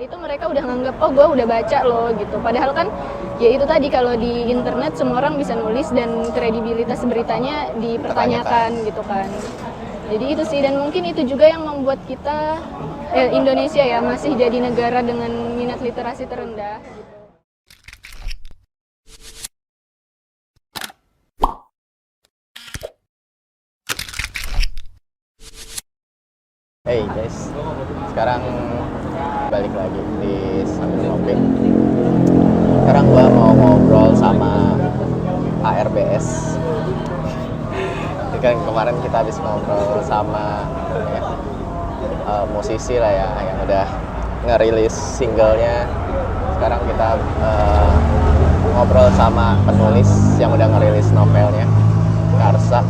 itu mereka udah nganggap oh gue udah baca loh gitu. Padahal kan ya itu tadi, kalau di internet semua orang bisa nulis dan kredibilitas beritanya dipertanyakan gitu kan. Jadi itu sih, dan mungkin itu juga yang membuat kita Indonesia ya masih jadi negara dengan minat literasi terendah. Hey guys, sekarang balik lagi di Sambil Ngopi. Sekarang gua mau ngobrol sama ARBS. Kan kemarin kita habis ngobrol sama musisi lah ya, yang udah ngerilis singlenya. Sekarang kita ngobrol sama penulis yang udah ngerilis novelnya, Karsa.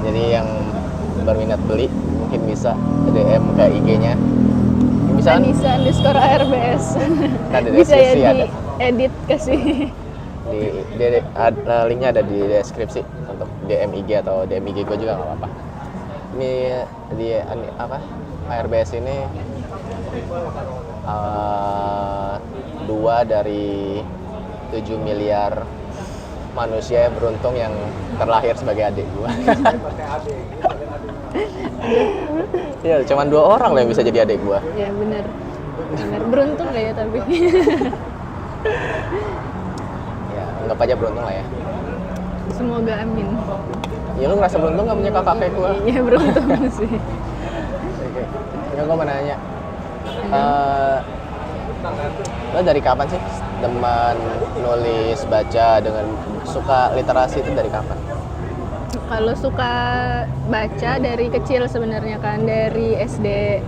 Jadi yang berminat beli mungkin bisa DM ke IG-nya. Bisa Anissa_ARBS. Nah, di bisa ya ada. Edit kasih. Linknya ada di deskripsi untuk DM IG atau DM IG gue juga nggak apa-apa. Ini ARBS ini 2 dari 7 miliar manusia yang beruntung yang terlahir sebagai adik gue. Ya, cuman 2 orang lah yang bisa jadi adik gue. Ya benar. Beruntung lah ya tapi. Ya, anggap aja beruntung lah ya. Semoga amin. Ya, lu ngerasa beruntung gak punya kakak kayak gue? Iya beruntung sih. Oke. Nggak, gue mau nanya. Lo dari kapan sih demen nulis, baca, dengan suka literasi itu dari kapan? Kalau suka baca dari kecil sebenarnya kan, dari SD.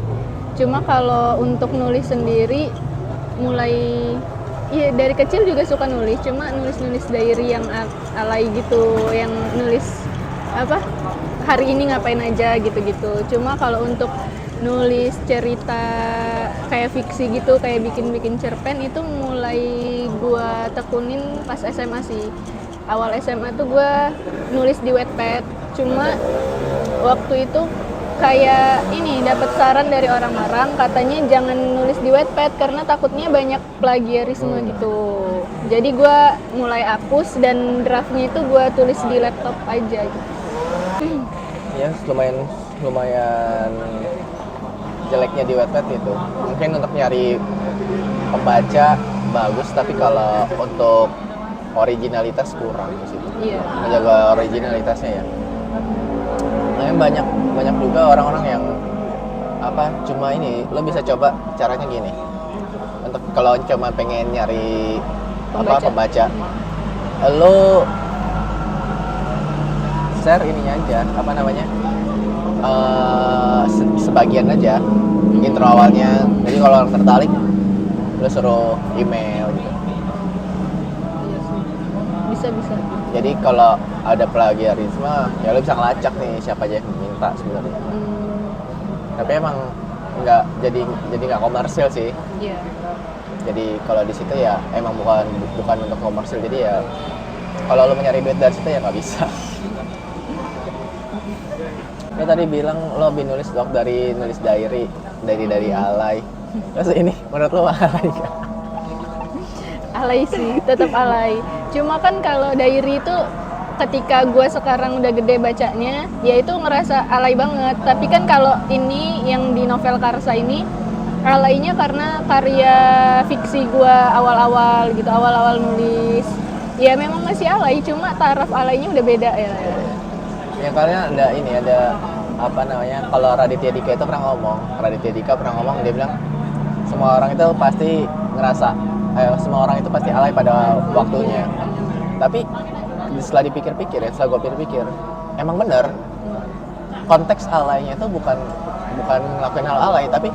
Cuma kalau untuk nulis sendiri iya dari kecil juga suka nulis, cuma nulis diary yang alay gitu, yang nulis hari ini ngapain aja gitu-gitu. Cuma kalau untuk nulis cerita kayak fiksi gitu, kayak bikin cerpen, itu mulai gua tekunin pas SMA sih. Awal SMA tuh gua nulis di Wattpad, cuma waktu itu kayak dapat saran dari orang-orang, katanya jangan nulis di Wattpad karena takutnya banyak plagiarisme gitu. Jadi gua mulai hapus dan draftnya itu gua tulis di laptop aja gitu. Ya, lumayan jeleknya di Wattpad itu. Mungkin untuk nyari pembaca bagus, tapi kalau untuk originalitas kurang di situ. Iya. Menjaga originalitasnya ya. Nah, banyak juga orang-orang yang cuma lo bisa coba caranya gini. Untuk kalau cuma pengen nyari pembaca, lo share ininya aja, sebagian aja intro awalnya. Jadi kalau orang tertarik, lo suruh email gitu. Bisa. Jadi kalau ada plagiarisme, ya lo bisa ngelacak nih siapa aja yang minta sebenarnya. Tapi emang nggak nggak komersil sih. Iya. Jadi kalau di situ ya emang bukan untuk komersil. Jadi ya kalau lo mencari duit dari situ ya nggak bisa. Lo tadi bilang lo lebih nulis dari nulis diary dari alay. Terus ini menurut lo alay nggak? Alay sih, tetap alay. Cuma kan kalau diary itu ketika gue sekarang udah gede bacanya, ya itu ngerasa alay banget. Tapi kan kalau ini yang di novel Karsa ini, alaynya karena karya fiksi gue awal-awal nulis. Ya memang masih alay, cuma taraf alaynya udah beda ya. Ya kalian ada kalau Raditya Dika itu pernah ngomong, dia bilang semua orang itu pasti ngerasa semua orang itu pasti alay pada waktunya. Tapi setelah dipikir-pikir setelah gue pikir-pikir, emang bener konteks alaynya itu bukan ngelakuin hal alay, tapi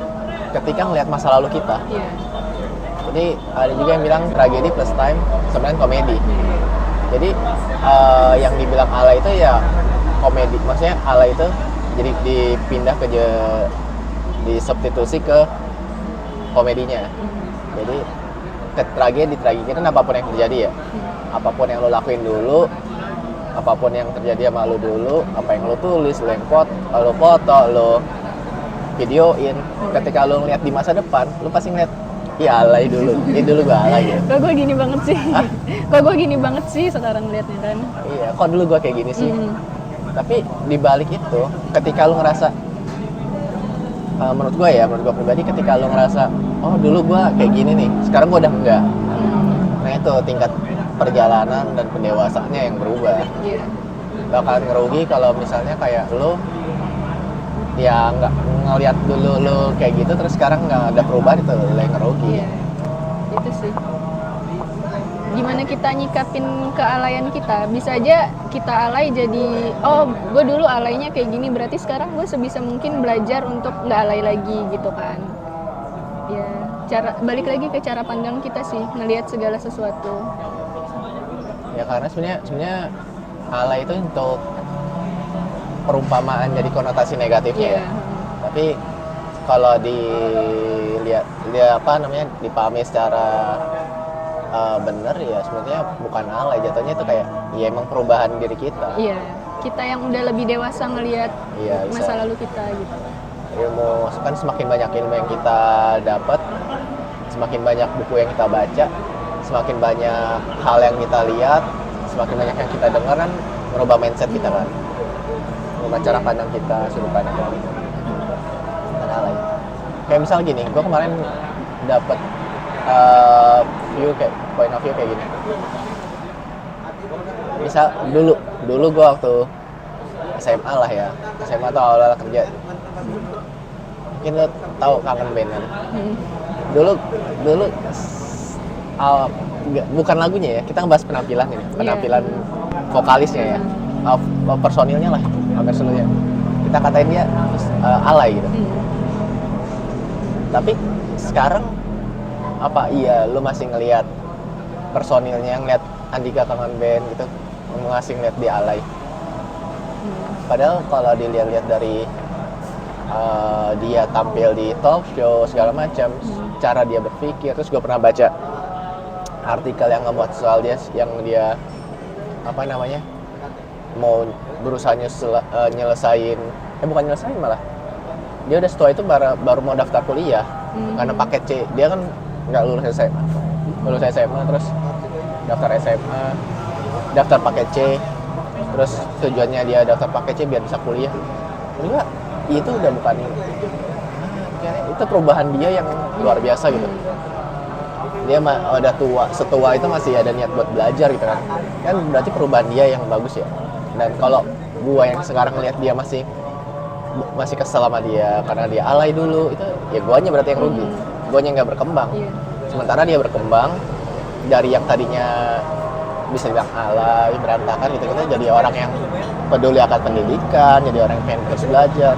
ketika ngelihat masa lalu kita. Jadi ada juga yang bilang tragedi plus time sebenarnya komedi. Jadi yang dibilang alay itu ya komedi, maksudnya alay itu jadi dipindah disubstitusi ke komedinya. Jadi tragedi kan apapun yang terjadi ya, apapun yang lo lakuin dulu, apapun yang terjadi sama lo dulu, apa yang lo tulis, lo yang lo foto, lo videoin. Ketika lu ngeliat di masa depan, lu pasti ngeliat, iya alay dulu, ini dulu gua alay gitu. Kok gue gini banget sih? Kok gue gini banget sih sekarang liatnya kan? Iya, kok dulu gua kayak gini sih. Tapi di balik itu, ketika lu ngerasa, menurut gua pribadi, ketika lu ngerasa, oh dulu gua kayak gini nih, sekarang gua udah enggak. Nah itu tingkat perjalanan dan pendewasaannya yang berubah. Iya. Bakalan ngerugi kalau misalnya kayak lu ya nggak ngeliat dulu lu kayak gitu terus sekarang nggak ada perubahan, itu lu yang ngerugi. Iya. Itu sih. Gimana kita nyikapin kealayan kita? Bisa aja kita alay jadi, oh gue dulu alaynya kayak gini, berarti sekarang gue sebisa mungkin belajar untuk nggak alay lagi gitu kan. Ya, balik lagi ke cara pandang kita sih, ngelihat segala sesuatu. Ya karena sebenarnya alay itu untuk perumpamaan jadi konotasi negatifnya. Iya. Tapi kalau dilihat dipahami secara benar ya sebenarnya bukan alay, jatuhnya itu kayak ya emang perubahan diri kita. Iya, kita yang udah lebih dewasa ngelihat masa lalu kita gitu. Ilmu kan semakin banyak ilmu yang kita dapat, semakin banyak buku yang kita baca, semakin banyak hal yang kita lihat, semakin banyak yang kita dengar kan merubah mindset kita kan, merubah cara pandang kita, sudut pandang kita. Bukan alay. Kayak misal gini, gue kemarin dapat point of view kayak gini. Misal dulu gue waktu SMA lah ya, SMA atau awal-awal kerja, mungkin lo tahu Kangen Band kan? Dulu bukan lagunya ya, kita ngebahas penampilan ini, penampilan vokalisnya ya, personilnya lah, personilnya. Kita katain dia alay gitu. Tapi sekarang apa iya lu masih ngelihat personilnya, ngelihat Andika Kangen Band gitu, masih ngelihat dia alay? Padahal kalau dilihat-lihat dari dia tampil di talk show segala macam, cara dia berpikir, terus gue pernah baca artikel yang ngebuat soal dia, yang dia mau berusaha nyelesain, bukan nyelesain malah, dia udah setelah itu baru mau daftar kuliah karena paket C, dia kan nggak lulus SMA, terus daftar SMA, daftar paket C, terus tujuannya dia daftar paket C biar bisa kuliah. Enggak, itu udah bukan itu perubahan dia yang luar biasa gitu. Dia udah setua itu masih ada niat buat belajar gitu kan berarti perubahan dia yang bagus ya. Dan kalau gua yang sekarang ngeliat dia masih kesel sama dia karena dia alay dulu, itu ya guanya berarti yang rugi, guanya nggak berkembang. Sementara dia berkembang dari yang tadinya bisa dibilang alay, berantakan gitu, kita jadi orang yang peduli akan pendidikan, jadi orang yang pengen terus belajar.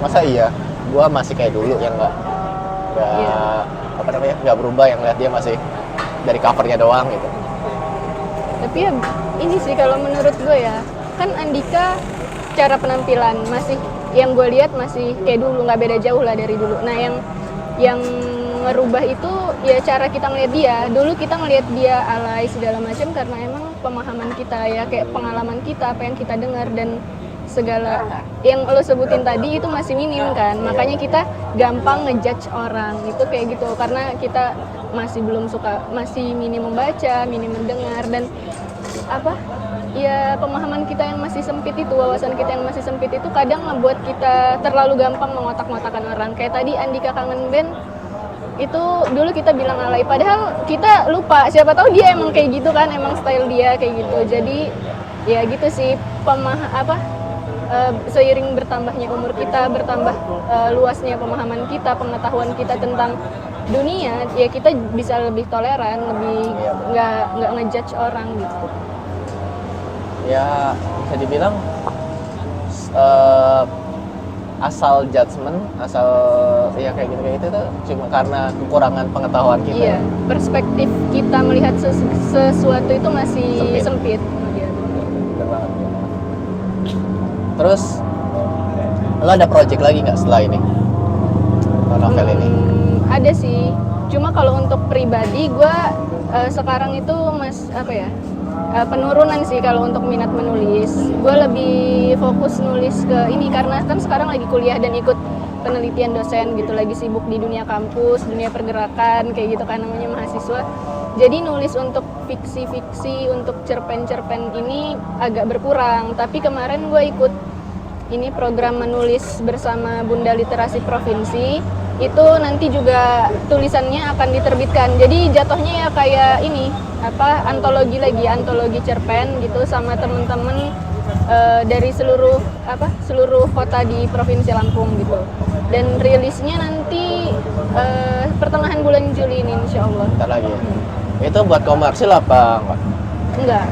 Masa iya gua masih kayak dulu yang nggak berubah, yang lihat dia masih dari covernya doang gitu. Tapi ya ini sih kalau menurut gue ya, kan Andika cara penampilan masih, yang gue lihat masih kayak dulu, nggak beda jauh lah dari dulu. Nah yang ngerubah itu ya cara kita ngeliat dia. Dulu kita ngeliat dia alay segala macam karena emang pemahaman kita ya, kayak pengalaman kita, apa yang kita dengar dan segala yang lo sebutin tadi itu masih minim kan. Makanya kita gampang ngejudge orang itu kayak gitu, karena kita masih belum suka, masih minim membaca, minim mendengar, dan ya pemahaman kita yang masih sempit itu, wawasan kita yang masih sempit itu kadang ngebuat kita terlalu gampang mengotak-ngotakan orang. Kayak tadi Andika Kangen Band itu dulu kita bilang alay, padahal kita lupa siapa tahu dia emang kayak gitu kan, emang style dia kayak gitu. Jadi ya gitu sih, seiring bertambahnya umur kita, bertambah luasnya pemahaman kita, pengetahuan kita tentang dunia, ya kita bisa lebih toleran, lebih nggak ngejudge orang gitu. Ya bisa dibilang asal judgement, asal ya kayak gitu tuh cuma karena kekurangan pengetahuan kita. Iya, perspektif kita melihat sesuatu itu masih sempit. Iya. Bener banget. Terus lo ada project lagi nggak setelah ini, novel ini? Ada sih, cuma kalau untuk pribadi gue sekarang itu penurunan sih kalau untuk minat menulis. Gue lebih fokus nulis ke ini karena kan sekarang lagi kuliah dan ikut penelitian dosen gitu, lagi sibuk di dunia kampus, dunia pergerakan kayak gitu kan, namanya mahasiswa. Jadi nulis untuk fiksi-fiksi, untuk cerpen-cerpen ini agak berkurang. Tapi kemarin gue ikut ini program menulis bersama Bunda Literasi Provinsi. Itu nanti juga tulisannya akan diterbitkan. Jadi jatuhnya ya kayak ini, antologi cerpen gitu sama temen-temen dari seluruh kota di Provinsi Lampung gitu. Dan rilisnya nanti pertengahan bulan Juli ini insya Allah. Bentar lagi ya. Itu buat komersil apa enggak? Enggak.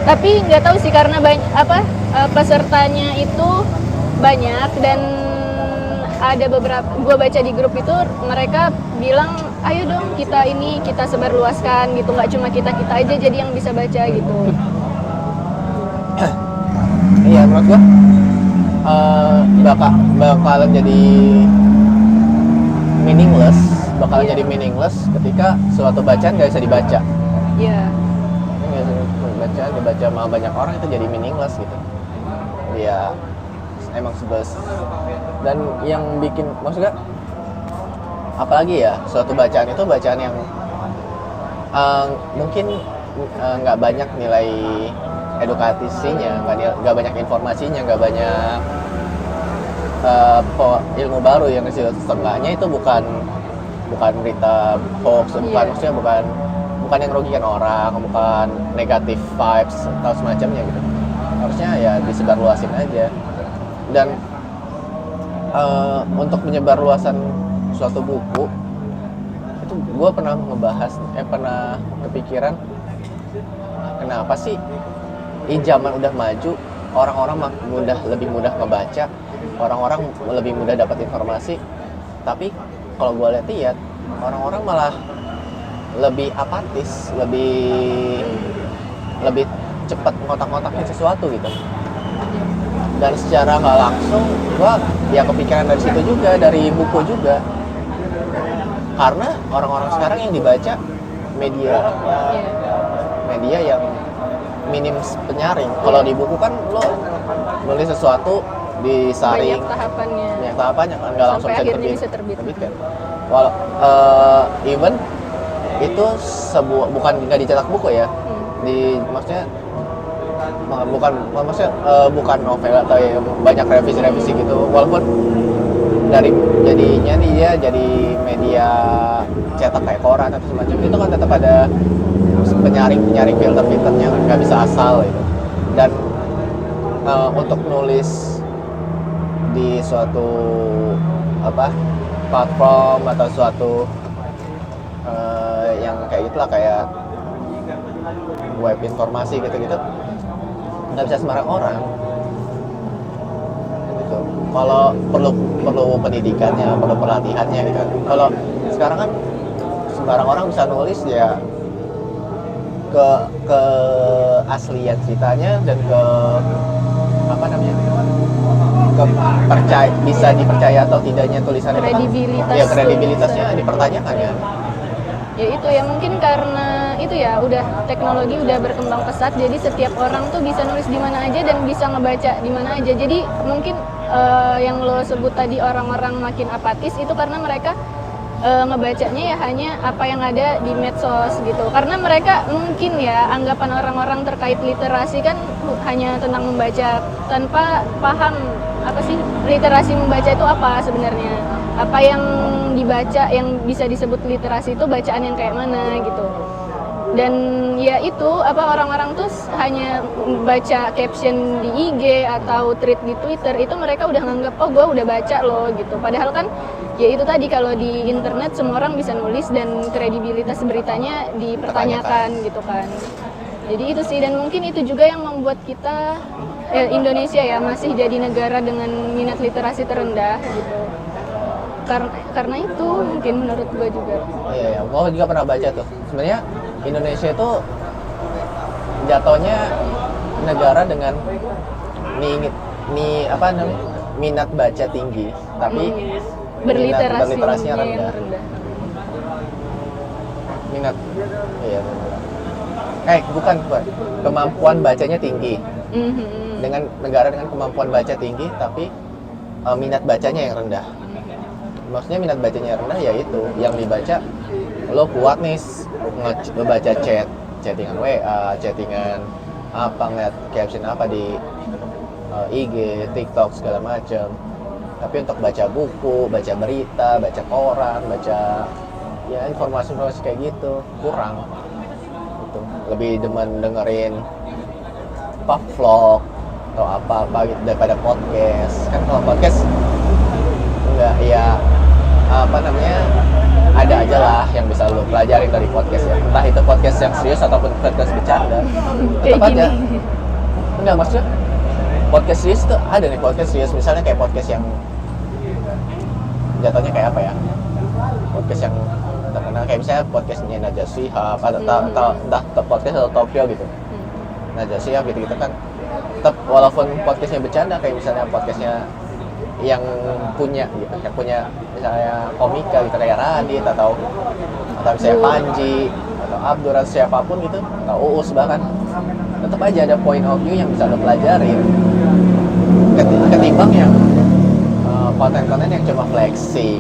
Tapi nggak tahu sih karena pesertanya itu banyak dan ada beberapa, gue baca di grup itu mereka bilang ayo dong kita sebarluaskan gitu, nggak cuma kita aja jadi yang bisa baca gitu. Iya, menurut gua bakalan jadi meaningless ketika suatu bacaan nggak bisa dibaca. Iya. Dibaca sama banyak orang itu jadi meaningless gitu. Dia emang sebes. Dan yang bikin maksudnya apalagi ya, suatu bacaan itu bacaan yang mungkin nggak banyak nilai edukasinya, nggak banyak informasinya, nggak banyak ilmu baru yang setengahnya itu bukan berita hoax, maksudnya bukan yang merugikan orang, bukan negatif vibes atau semacamnya gitu. Harusnya ya disebarluasin aja. Dan untuk menyebarluasan suatu buku itu gue pernah kepikiran kenapa sih zaman udah maju, orang-orang lebih mudah ngebaca, orang-orang lebih mudah dapat informasi, tapi kalau gue lihat orang-orang malah lebih apatis, lebih cepat ngotak-ngotakin sesuatu gitu. Dan secara nggak langsung gue ya kepikiran dari situ juga, dari buku juga, karena orang-orang sekarang yang dibaca media yang minim penyaring. Kalau di buku kan lo nulis sesuatu disaring banyak tahapannya kan, nggak langsung bisa terbitkan. Walau even itu bukan nggak dicetak buku ya, maksudnya bukan novel atau yang banyak revisi gitu, walaupun jadinya dia jadi media cetak kayak koran atau semacam itu kan tetap ada penyaring filternya, nggak bisa asal gitu. Dan untuk nulis di suatu platform atau suatu yang kayak gitulah, kayak web informasi gitu nggak bisa sembarang orang gitu. Kalau perlu pendidikannya, perlu pelatihannya gitu. Kalau sekarang kan sembarang orang bisa nulis ya, ke aslian ceritanya dan bisa dipercaya atau tidaknya tulisannya, kredibilitasnya dipertanyakan ya. Ya itu ya, mungkin karena itu ya udah teknologi udah berkembang pesat, jadi setiap orang tuh bisa nulis di mana aja dan bisa ngebaca di mana aja. Jadi mungkin yang lo sebut tadi orang-orang makin apatis itu karena mereka ngebacanya ya hanya apa yang ada di medsos gitu. Karena mereka mungkin ya anggapan orang-orang terkait literasi kan hanya tentang membaca tanpa paham apa sih literasi membaca itu apa sebenarnya. Apa yang dibaca yang bisa disebut literasi itu bacaan yang kayak mana gitu. Dan ya itu orang-orang tuh hanya baca caption di IG atau tweet di Twitter, itu mereka udah nganggap oh gue udah baca loh gitu. Padahal kan ya itu tadi, kalau di internet semua orang bisa nulis dan kredibilitas beritanya dipertanyakan gitu kan. Jadi itu sih, dan mungkin itu juga yang membuat kita Indonesia ya masih jadi negara dengan minat literasi terendah gitu. Karena itu mungkin menurut gue juga. Oh iya, gue juga pernah baca tuh. Sebenarnya Indonesia itu jatuhnya negara dengan minat baca tinggi, tapi berliterasinya rendah. Minat, iya benar. Bukan, kemampuan bacanya tinggi. Dengan negara dengan kemampuan baca tinggi, tapi minat bacanya yang rendah. maksudnya minat bacanya rendah ya itu yang dibaca lo kuat nih baca chattingan WA, chattingan apa, ngeliat caption apa di IG, TikTok segala macam. Tapi untuk baca buku, baca berita, baca koran, baca ya informasi-informasi kayak gitu kurang. Gitu. Lebih demen dengerin vlog atau apa gitu daripada podcast. Kan kalau podcast enggak ya apa namanya, ada aja lah yang bisa lo pelajarin dari podcast ya, entah itu podcast yang serius ataupun podcast bercanda. Tetap aja enggak, maksudnya podcast serius itu ada nih, podcast serius misalnya kayak podcast yang jatuhnya kayak apa ya, podcast yang terkenal kayak misalnya podcastnya Najwa Shihab atau entah podcast atau Tokyo gitu, Najwa Shihab gitu kan, tetap walaupun podcastnya bercanda kayak misalnya podcastnya yang punya gitu, yang punya misalnya komika gitu kayak Radit atau misalnya Panji atau Abdur atau siapapun gitu, atau Uus bahkan, tetap aja ada point of view yang bisa lo pelajarin ketimbang yang konten-konten yang cuma flexing,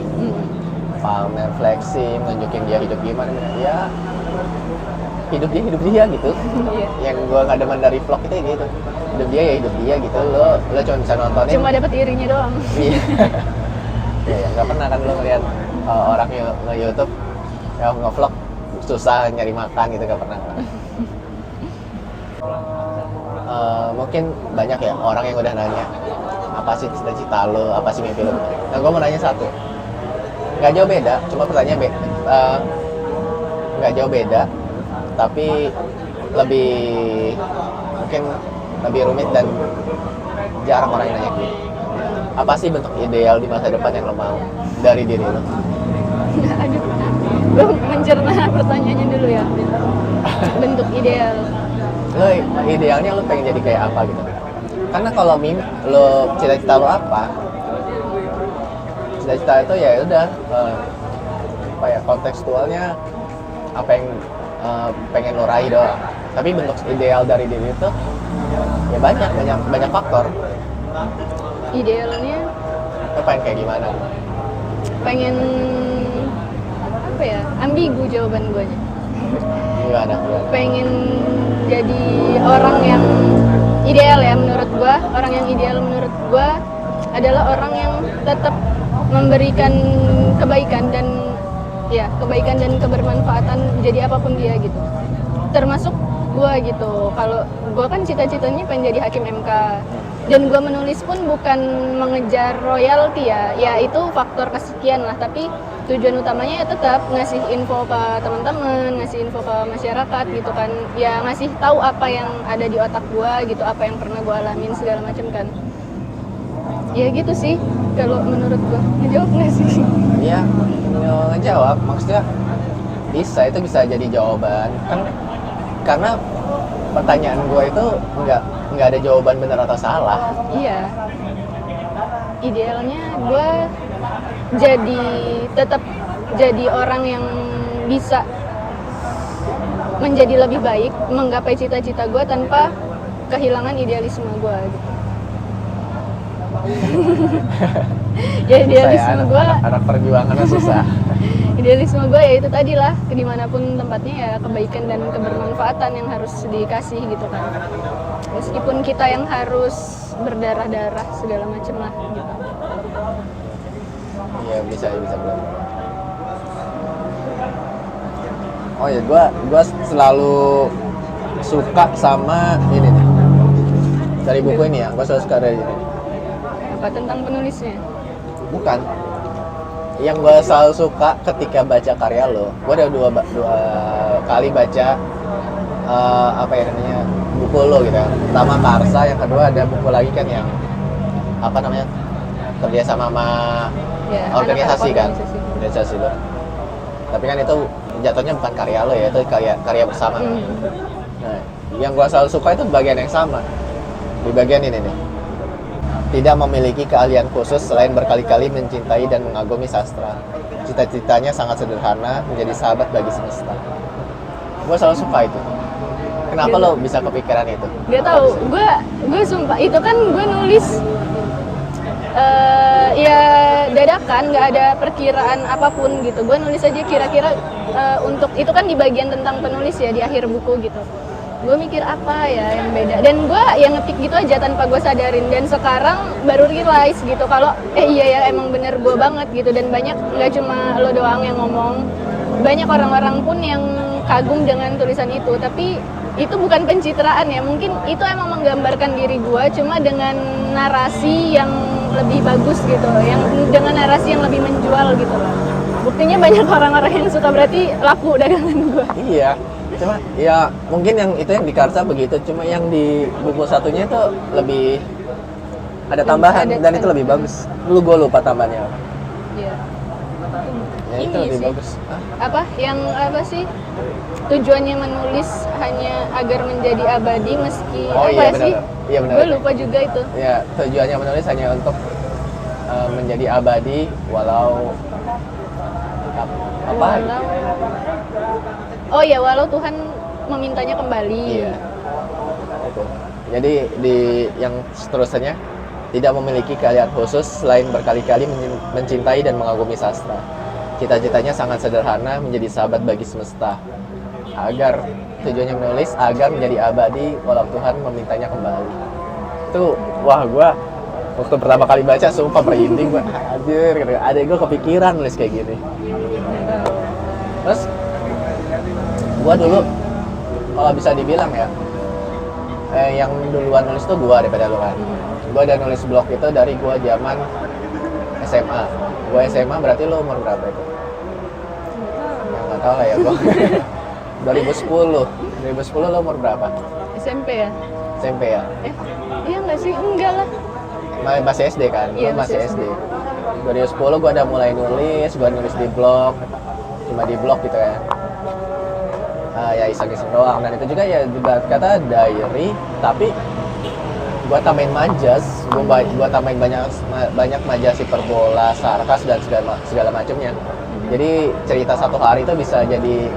pamer flexing, nunjukin dia hidup gimana ya, hidup dia gitu. Yang gue nggak demen dari vlog itu gitu, hidup dia gitu, lo cuma bisa nontonin cuma dapat irinya doang. Iya. Ya nggak pernah kan lo ngeliat orang nge-YouTube ya nge-vlog susah nyari makan gitu, nggak pernah. Mungkin banyak ya orang yang udah nanya apa sih cita-cita lo, apa sih mimpi lo. Nah gue mau nanya satu, nggak jauh beda, cuma pertanyaan nggak jauh beda, tapi mungkin lebih rumit dan jarang orang yang nanya gitu. Apa sih bentuk ideal di masa depan yang lo mau dari diri lo? Aduh, gue mencerna pertanyaannya dulu ya. Bentuk ideal. Lo idealnya lo pengen jadi kayak apa gitu? Karena kalau lo cita-cita lo apa? Cita-cita itu ya udah apa ya, kontekstualnya apa yang pengen lo raih doang. Tapi bentuk ideal dari diri itu ya banyak faktor. Idealnya Lo pengen kayak gimana? pengen apa ya? Ambigu jawaban gue nya. Gimana? Pengen jadi orang yang ideal ya menurut gue. Orang yang ideal menurut gue adalah orang yang tetap memberikan kebaikan dan kebermanfaatan jadi apapun dia gitu. Termasuk gue gitu. Kalau gue kan cita-citanya pengen jadi hakim MK. Dan gue menulis pun bukan mengejar royalti ya itu faktor kesekian lah, tapi tujuan utamanya ya tetap ngasih info ke teman-teman, ngasih info ke masyarakat gitu kan, ya ngasih tahu apa yang ada di otak gue gitu, apa yang pernah gue alamin segala macam kan, ya gitu sih kalau menurut gue. Ngejawab nggak sih? Iya, ngejawab, maksudnya itu bisa jadi jawaban kan, karena pertanyaan gue itu nggak ada jawaban benar atau salah. Iya, idealnya gue tetap jadi orang yang bisa menjadi lebih baik, menggapai cita-cita gue tanpa kehilangan idealisme gue gitu. Ya idealisme gue, anak perjuangannya susah. idealisme gue ya itu tadi lah, dimanapun tempatnya ya kebaikan dan kebermanfaatan yang harus dikasih gitu kan, meskipun kita yang harus berdarah-darah segala macam lah gitu. Iya bisa benar. Oh ya, gua selalu suka sama ini nih, dari buku ini ya, gua selalu suka dari ini. Apa tentang penulisnya? Bukan. Yang gue selalu suka ketika baca karya lo, gue udah dua kali baca apa ya namanya, buku lo gitu. Pertama Karsa, yang kedua ada buku lagi kan yang apa namanya, kerja sama Ya, organisasi kan, organisasi lo. Tapi kan itu jatuhnya bukan karya lo ya, itu karya bersama. Nah, yang gue selalu suka itu bagian yang sama, di bagian ini nih. Tidak memiliki keahlian khusus selain berkali-kali mencintai dan mengagumi sastra. Cita-citanya sangat sederhana, menjadi sahabat bagi semesta. Gue selalu suka itu. Kenapa lo bisa kepikiran itu? Gak tau, gue sumpah itu kan gue nulis ya dadakan, nggak ada perkiraan apapun gitu. Gue nulis aja kira-kira untuk itu kan di bagian tentang penulis ya di akhir buku gitu. Gue mikir apa ya yang beda, dan gue yang ngetik gitu aja tanpa gue sadarin, dan sekarang baru realize gitu kalau iya ya emang bener gue banget gitu. Dan banyak, nggak cuma lo doang yang ngomong, banyak orang-orang pun yang kagum dengan tulisan itu. Tapi itu bukan pencitraan ya, mungkin itu emang menggambarkan diri gue, cuma dengan narasi yang lebih bagus gitu, yang dengan narasi yang lebih menjual gitu loh. Buktinya banyak orang-orang yang suka, berarti laku dagangan gue. Iya, cuma ya mungkin yang itu yang di Karsa begitu, cuma yang di buku satunya itu lebih ada tambahan dan itu lebih bagus. Dulu gue lupa tambahannya apa. Iya. Ya itu Ini lebih sih. bagus. Hah? Apa yang apa sih tujuannya menulis hanya agar menjadi abadi meski Oh apa iya benar. sih? Iya benar. Gue lupa juga itu. Ya tujuannya menulis hanya untuk menjadi abadi walau apa? Walau, oh ya, walau Tuhan memintanya kembali. Iya. Itu. Jadi di yang seterusnya tidak memiliki keahlian khusus selain berkali-kali mencintai dan mengagumi sastra. Cita-citanya sangat sederhana, menjadi sahabat bagi semesta. Agar tujuannya menulis agar menjadi abadi walau Tuhan memintanya kembali. Itu wah gua waktu pertama kali baca sumpah merinding gua. Anjir, gitu. Adek gua kepikiran nulis kayak gini. Terus gua dulu kalau bisa dibilang ya yang duluan nulis tuh gua daripada lu kan. Gua udah nulis blog itu dari gua zaman SMA. Gua SMA berarti lu umur berapa itu? Ya, nggak tahu lah ya gua. 2010. 2010 lu umur berapa? SMP ya? SMP ya? Iya nggak sih? Enggak lah. Masih SD kan? Iya, Gua masih masih SD. 2010 gua udah mulai nulis, gua nulis di blog. Cuma di blog gitu kan. Ya iseng-iseng doang, dan itu juga ya juga kata diary, tapi gua tambahin majas, gua tambahin banyak majas hiperbola, sarkas dan segala macamnya. Jadi cerita satu hari itu bisa jadi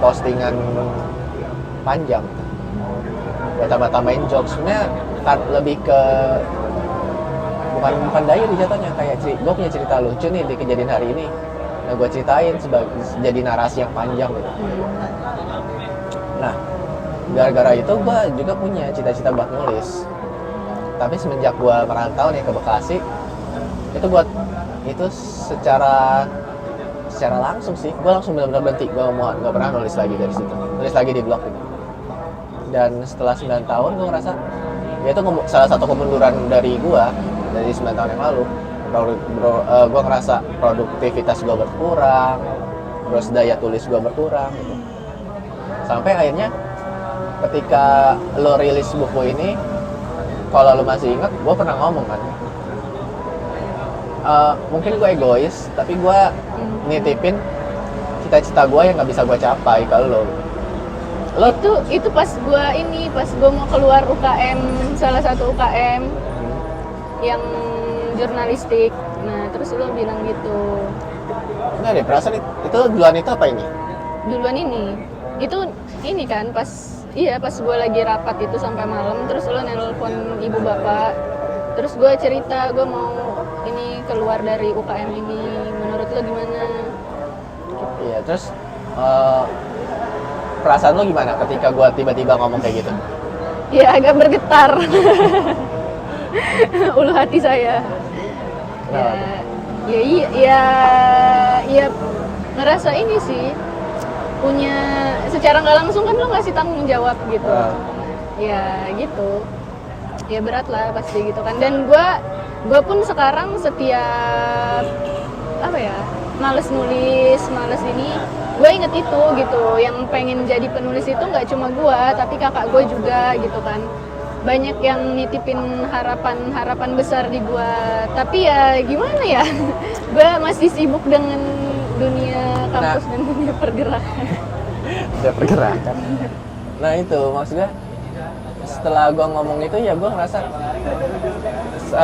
postingan panjang. Gua tambahin jokes, sebenarnya lebih ke bukan diary jatuhnya, kayak gua punya cerita lucu nih di kejadian hari ini. Nah, gue ceritain jadi narasi yang panjang gitu. Nah, gara-gara itu gue juga punya cita-cita buat nulis. Tapi semenjak gue merantau nih ke Bekasi, itu buat itu secara langsung sih, gue langsung benar-benar berhenti. Gue nggak pernah nulis lagi dari situ, nulis lagi di blog gitu. Dan setelah 9 tahun gue ngerasa, ya itu salah satu kemunduran dari gue dari 9 tahun yang lalu. Gue ngerasa produktivitas gue berkurang, terus daya tulis gue berkurang gitu. Sampai akhirnya ketika lo rilis buku ini, kalau lo masih ingat, gue pernah ngomong kan, mungkin gue egois, tapi gue nitipin cita-cita gue yang nggak bisa gue capai ke lo. Itu pas gue mau keluar UKM, salah satu UKM yang jurnalistik. Nah, terus lo bilang gitu. Nah deh, perasaan itu duluan itu apa ini? Duluan ini. Itu ini kan pas gue lagi rapat itu sampai malam, terus lo nelpon ibu bapak. Terus gue cerita gue mau ini keluar dari UKM ini. Menurut lo gimana? Iya, terus perasaan lo gimana ketika gue tiba-tiba ngomong kayak gitu? Ya agak bergetar. Ulu hati saya. Ya ngerasa ini sih punya secara nggak langsung kan lo ngasih tanggung jawab gitu. Ya gitu. Ya berat lah pasti gitu kan. Dan gue pun sekarang setiap males nulis, males ini, gue inget itu gitu. Yang pengen jadi penulis itu nggak cuma gue, tapi kakak gue juga gitu kan. Banyak yang nitipin harapan besar di gua, tapi ya gimana ya, gua masih sibuk dengan dunia kampus dan dunia pergerakan. Nah itu maksudnya setelah gua ngomong itu ya gua ngerasa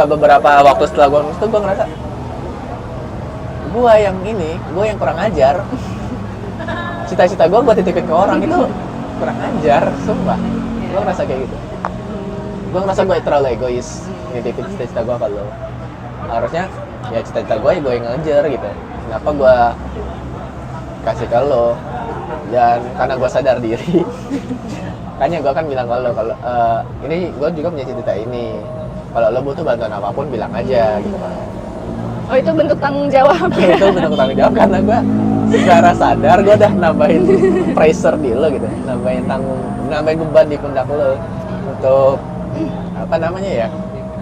beberapa waktu setelah gua ngomong itu gua ngerasa gua yang kurang ajar. Cita-cita gua titipin ke orang itu kurang ajar, sumpah. Gua ngerasa kayak gitu. Gue ngerasa gue terlalu egois nitipin cita-cita gue ke lo. Harusnya ya cita-cita gue ya gue yang ngejar gitu. Kenapa gue kasih ke lo? Dan karena gue sadar diri, makanya gue kan bilang ke lo kalau ini gue juga punya cita-cita ini. Kalau lo butuh bantuan apapun bilang aja gitu kan. Oh, itu bentuk tanggung jawab ya? Itu bentuk tanggung jawab karena gue secara sadar gue udah nambahin pressure di lo gitu, nambahin beban di pundak lo untuk apa namanya ya,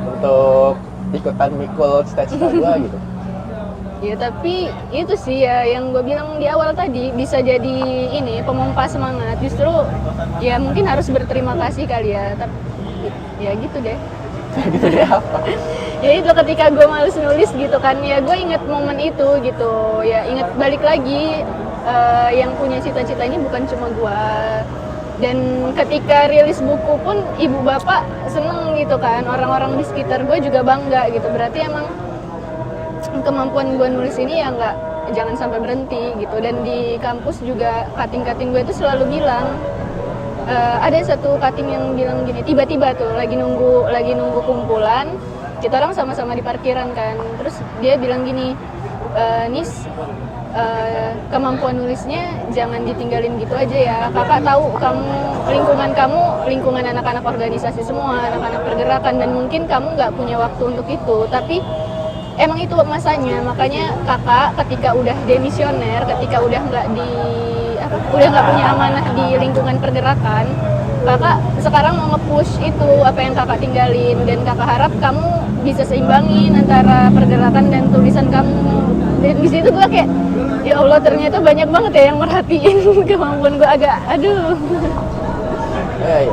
untuk ikutan mikul cita-cita gue gitu. Ya tapi itu sih ya yang gue bilang di awal tadi, bisa jadi ini pemompa semangat. Justru ya mungkin harus berterima kasih kali ya. Tapi ya gitu deh. Gitu deh apa? Ya itu ketika gue males nulis gitu kan, ya gue inget momen itu gitu. Ya inget balik lagi, yang punya cita-cita ini bukan cuma gue. Dan ketika rilis buku pun ibu bapak seneng gitu kan, orang-orang di sekitar gue juga bangga gitu. Berarti emang kemampuan gue nulis ini ya jangan sampai berhenti gitu. Dan di kampus juga kating-kating gue itu selalu bilang, ada satu kating yang bilang gini, tiba-tiba tuh lagi nunggu kumpulan, kita orang sama-sama di parkiran kan, terus dia bilang gini, Nis, kemampuan nulisnya jangan ditinggalin gitu aja ya. Kakak tahu kamu lingkungan anak-anak organisasi semua, anak-anak pergerakan, dan mungkin kamu nggak punya waktu untuk itu, tapi emang itu masanya. Makanya kakak ketika udah demisioner, ketika udah nggak punya amanah di lingkungan pergerakan, kakak sekarang mau nge-push itu apa yang kakak tinggalin, dan kakak harap kamu bisa seimbangin antara pergerakan dan tulisan kamu. Dan di situ gue kayak, ya Allah, ternyata banyak banget ya yang merhatiin kemampuan gue. Agak aduh. Iya.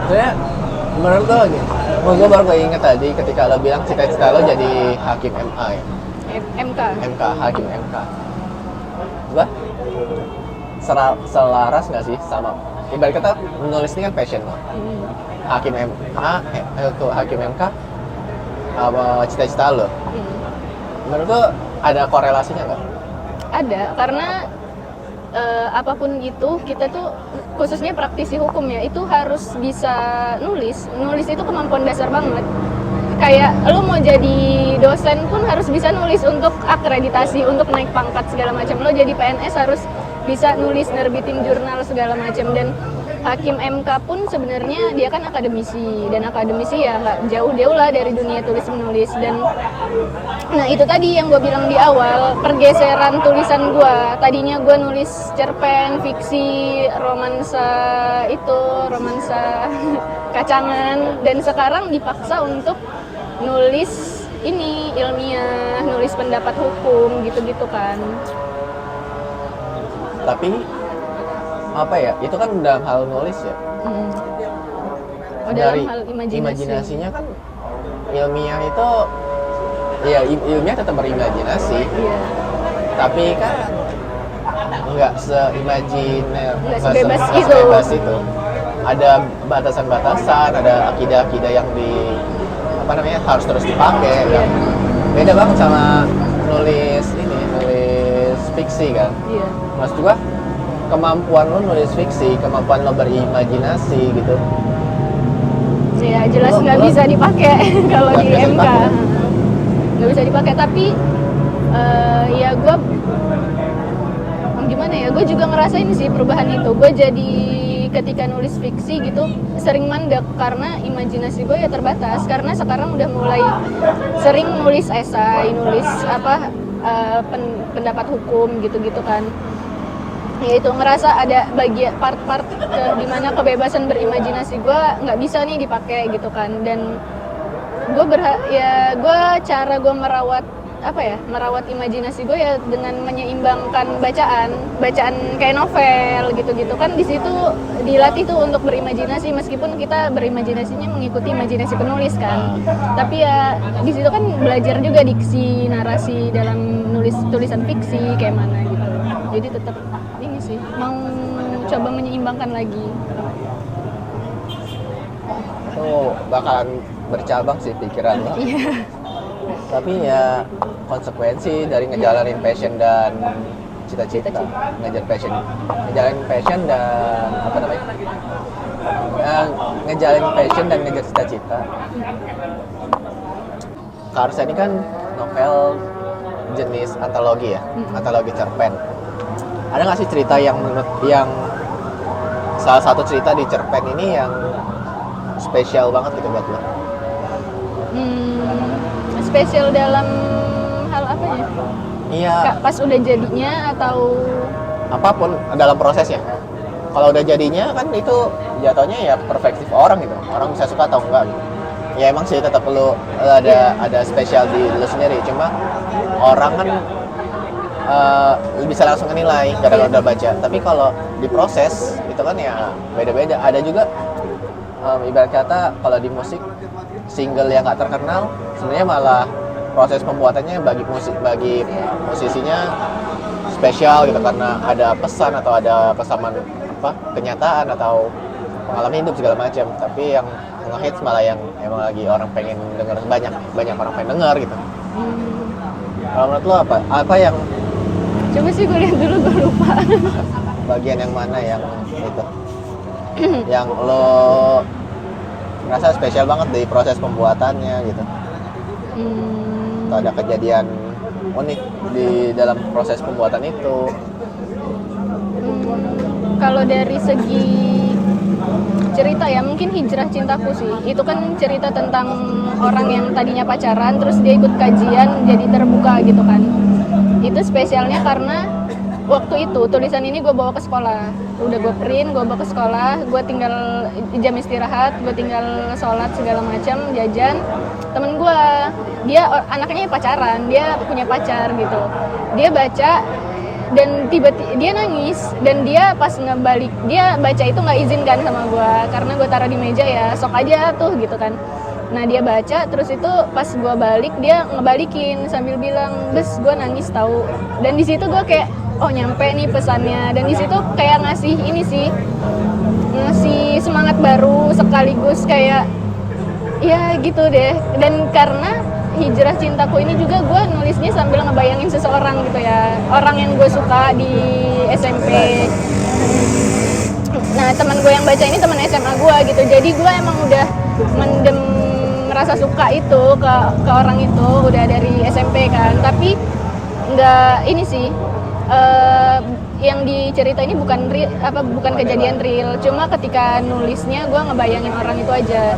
Soalnya menurut lo gitu, gue baru inget tadi ketika lo bilang cita-cita lo jadi hakim MA ya? MK, hakim MK. Gue selaras nggak sih sama, ibarat kata menulis ini kan passion lo. Hakim MA, hakim MK apa cita-cita lo? Menurut lo ada korelasinya nggak? Ada, karena apapun itu, kita tuh khususnya praktisi hukum ya, itu harus bisa nulis itu kemampuan dasar banget. Kayak lu mau jadi dosen pun harus bisa nulis untuk akreditasi, untuk naik pangkat segala macam. Lo jadi PNS harus bisa nulis, nerbitin jurnal segala macam. Dan hakim MK pun sebenarnya dia kan akademisi, dan akademisi ya nggak jauh lah dari dunia tulis menulis. Dan nah itu tadi yang gue bilang di awal, pergeseran tulisan gue. Tadinya gue nulis cerpen, fiksi, romansa kacangan, dan sekarang dipaksa untuk nulis ini ilmiah, nulis pendapat hukum gitu-gitu kan. Tapi apa ya, itu kan dalam hal nulis ya. Oh, dari dalam hal imajinasinya kan ilmiah itu ya, ilmiah tetap berimajinasi. Iya. Tapi kan nggak sebebas itu. Ada batasan-batasan, ada akidah-akidah yang harus terus dipakai. Iya. Kan? Beda banget sama nulis fiksi kan. Iya. Maksud gua, kemampuan lo nulis fiksi, kemampuan lo berimajinasi gitu. Ya jelas nggak bisa dipakai kalau di MK. Nggak bisa dipakai, tapi ya gue gimana ya, gue juga ngerasain sih perubahan itu. Gue jadi ketika nulis fiksi gitu sering mandek karena imajinasi gue ya terbatas, karena sekarang udah mulai sering nulis esai, nulis pendapat hukum gitu-gitu kan. Ya itu ngerasa ada bagian part-part di mana kebebasan berimajinasi gue nggak bisa nih dipakai gitu kan. Dan gue cara gue merawat imajinasi gue ya dengan menyeimbangkan bacaan kayak novel gitu-gitu kan. Di situ dilatih tuh untuk berimajinasi, meskipun kita berimajinasinya mengikuti imajinasi penulis kan, tapi ya di situ kan belajar juga diksi, narasi dalam nulis tulisan fiksi kayak mana gitu. Jadi tetap ini sih, mau coba menyeimbangkan lagi. Itu bakalan bercabang sih pikiran lo. Iya. Tapi ya konsekuensi dari ngejalanin passion dan cita-cita. Ngejalanin passion dan ngejalanin passion dan ngejar cita-cita. Karsa ini kan novel jenis antologi ya, antologi cerpen. Ada nggak sih cerita yang salah satu cerita di cerpen ini yang spesial banget gitu buat lo? Spesial dalam hal apa ya? Iya. Pas udah jadinya atau Apapun dalam prosesnya. Kalau udah jadinya kan itu jatuhnya ya perspektif orang gitu. Orang bisa suka atau enggak gitu. Ya emang sih tetap perlu ada spesial di lu sendiri. Cuma orang kan bisa langsung menilai gara-gara udah baca. Tapi kalau diproses itu kan ya beda-beda. Ada juga ibarat kata kalau di musik single yang nggak terkenal sebenarnya malah proses pembuatannya bagi musisinya spesial gitu karena ada pesan atau ada kesamaan kenyataan atau pengalaman hidup segala macam. Tapi yang ngehits malah yang emang lagi orang pengen denger, banyak orang pengen denger gitu. Kalau menurut lo apa yang coba sih gue lihat dulu, gue lupa. bagian yang mana yang itu yang lo ngerasa spesial banget di proses pembuatannya gitu? Atau ada kejadian unik di dalam proses pembuatan itu? Kalau dari segi cerita ya mungkin Hijrah Cintaku sih. Itu kan cerita tentang orang yang tadinya pacaran terus dia ikut kajian jadi terbuka gitu kan. Itu spesialnya karena waktu itu tulisan ini gue bawa ke sekolah. Udah gue print, gue bawa ke sekolah, gue tinggal jam istirahat, gue tinggal sholat segala macam, jajan. Temen gue, dia anaknya pacaran, dia punya pacar gitu. Dia baca dan tiba-tiba dia nangis, dan dia pas ngebalik, dia baca itu nggak izin kan sama gue karena gue taruh di meja ya, sok aja tuh gitu kan. Nah dia baca, terus itu pas gue balik dia ngebalikin sambil bilang, "Bes, gue nangis tahu." Dan di situ gue kayak, oh nyampe nih pesannya. Dan di situ kayak ngasih ini sih, ngasih semangat baru sekaligus kayak ya gitu deh. Dan karena Hijrah Cintaku ini juga gue nulisnya sambil ngebayangin seseorang gitu ya, orang yang gue suka di SMP. Nah teman gue yang baca ini teman SMA gue gitu, jadi gue emang udah mendem merasa suka itu ke orang itu udah dari SMP kan. Tapi nggak ini sih, yang dicerita ini bukan bukan kejadian real, cuma ketika nulisnya gue ngebayangin orang itu aja.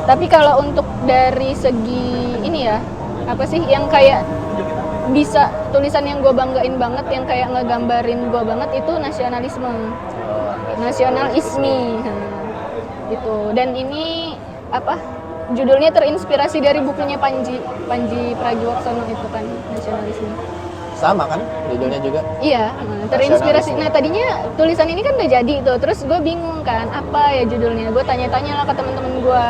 Tapi kalau untuk dari segi ini ya, apa sih yang kayak bisa tulisan yang gue banggain banget, yang kayak ngegambarin gue banget, itu nasionalisme, nasionalisme itu. Dan ini judulnya terinspirasi dari bukunya Panji Pragiwaksono itu kan, nasionalisme. Sama kan judulnya juga? Iya, terinspirasi. Nah tadinya tulisan ini kan udah jadi tuh, terus gue bingung kan apa ya judulnya. Gue tanya-tanya lah ke teman-teman gue,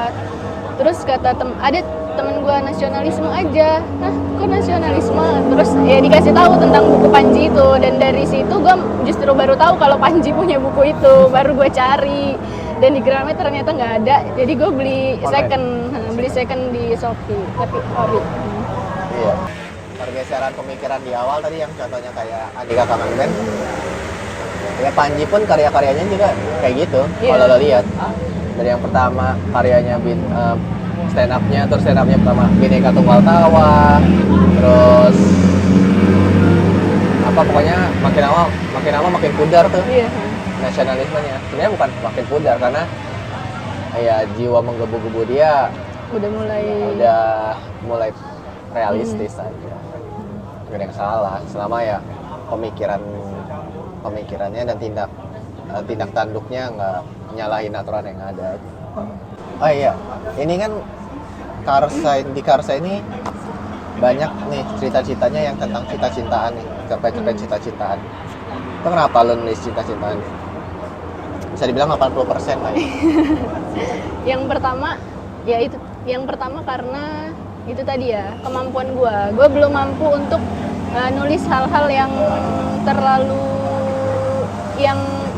terus kata ada temen gue, nasionalisme aja. Nah kok nasionalisme? Terus ya dikasih tahu tentang buku Panji itu, dan dari situ gue justru baru tahu kalau Panji punya buku itu. Baru gue cari dan di Gramet ternyata nggak ada, jadi gue beli second di Shopee, tapi ori. Iya. Pergeseran pemikiran di awal tadi yang contohnya kayak Andika Kamangben, ya Panji pun karya-karyanya juga kayak gitu. Kalau lo lihat dari yang pertama karyanya stand up-nya, terus stand up-nya pertama Bhinneka Tunggal Tawa, terus pokoknya makin lama makin pudar tuh nasionalismenya. Sebenarnya bukan makin pudar karena ya jiwa menggebu-gebu dia udah mulai realistis aja. Gak ada yang salah selama ya pemikirannya dan tindak tanduknya nggak nyalahin aturan yang ada. Oh iya, ini kan di Karsa ini banyak nih cerita-ceritanya yang tentang cinta-cintaan nih, cerpen cinta-cintaan. Itu kenapa lo nulis cinta-cintaan? Bisa dibilang 80% lah ya. Yang pertama karena itu tadi ya, kemampuan gue belum mampu untuk nulis hal-hal yang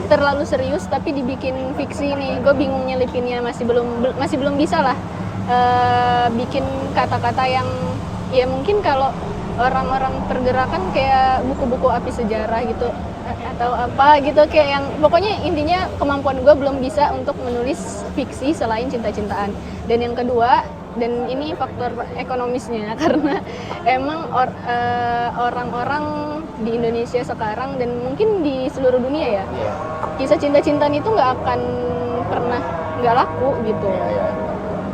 terlalu serius tapi dibikin fiksi nih. Gue bingung nyelipinnya, masih belum bisa lah bikin kata-kata yang ya mungkin kalau orang-orang pergerakan kayak buku-buku api sejarah gitu atau apa gitu, kayak yang pokoknya intinya kemampuan gue belum bisa untuk menulis fiksi selain cinta-cintaan. Dan yang kedua dan ini faktor ekonomisnya karena emang orang-orang di Indonesia sekarang dan mungkin di seluruh dunia ya, Iya. kisah cinta-cintaan itu nggak akan pernah nggak laku gitu. Iya.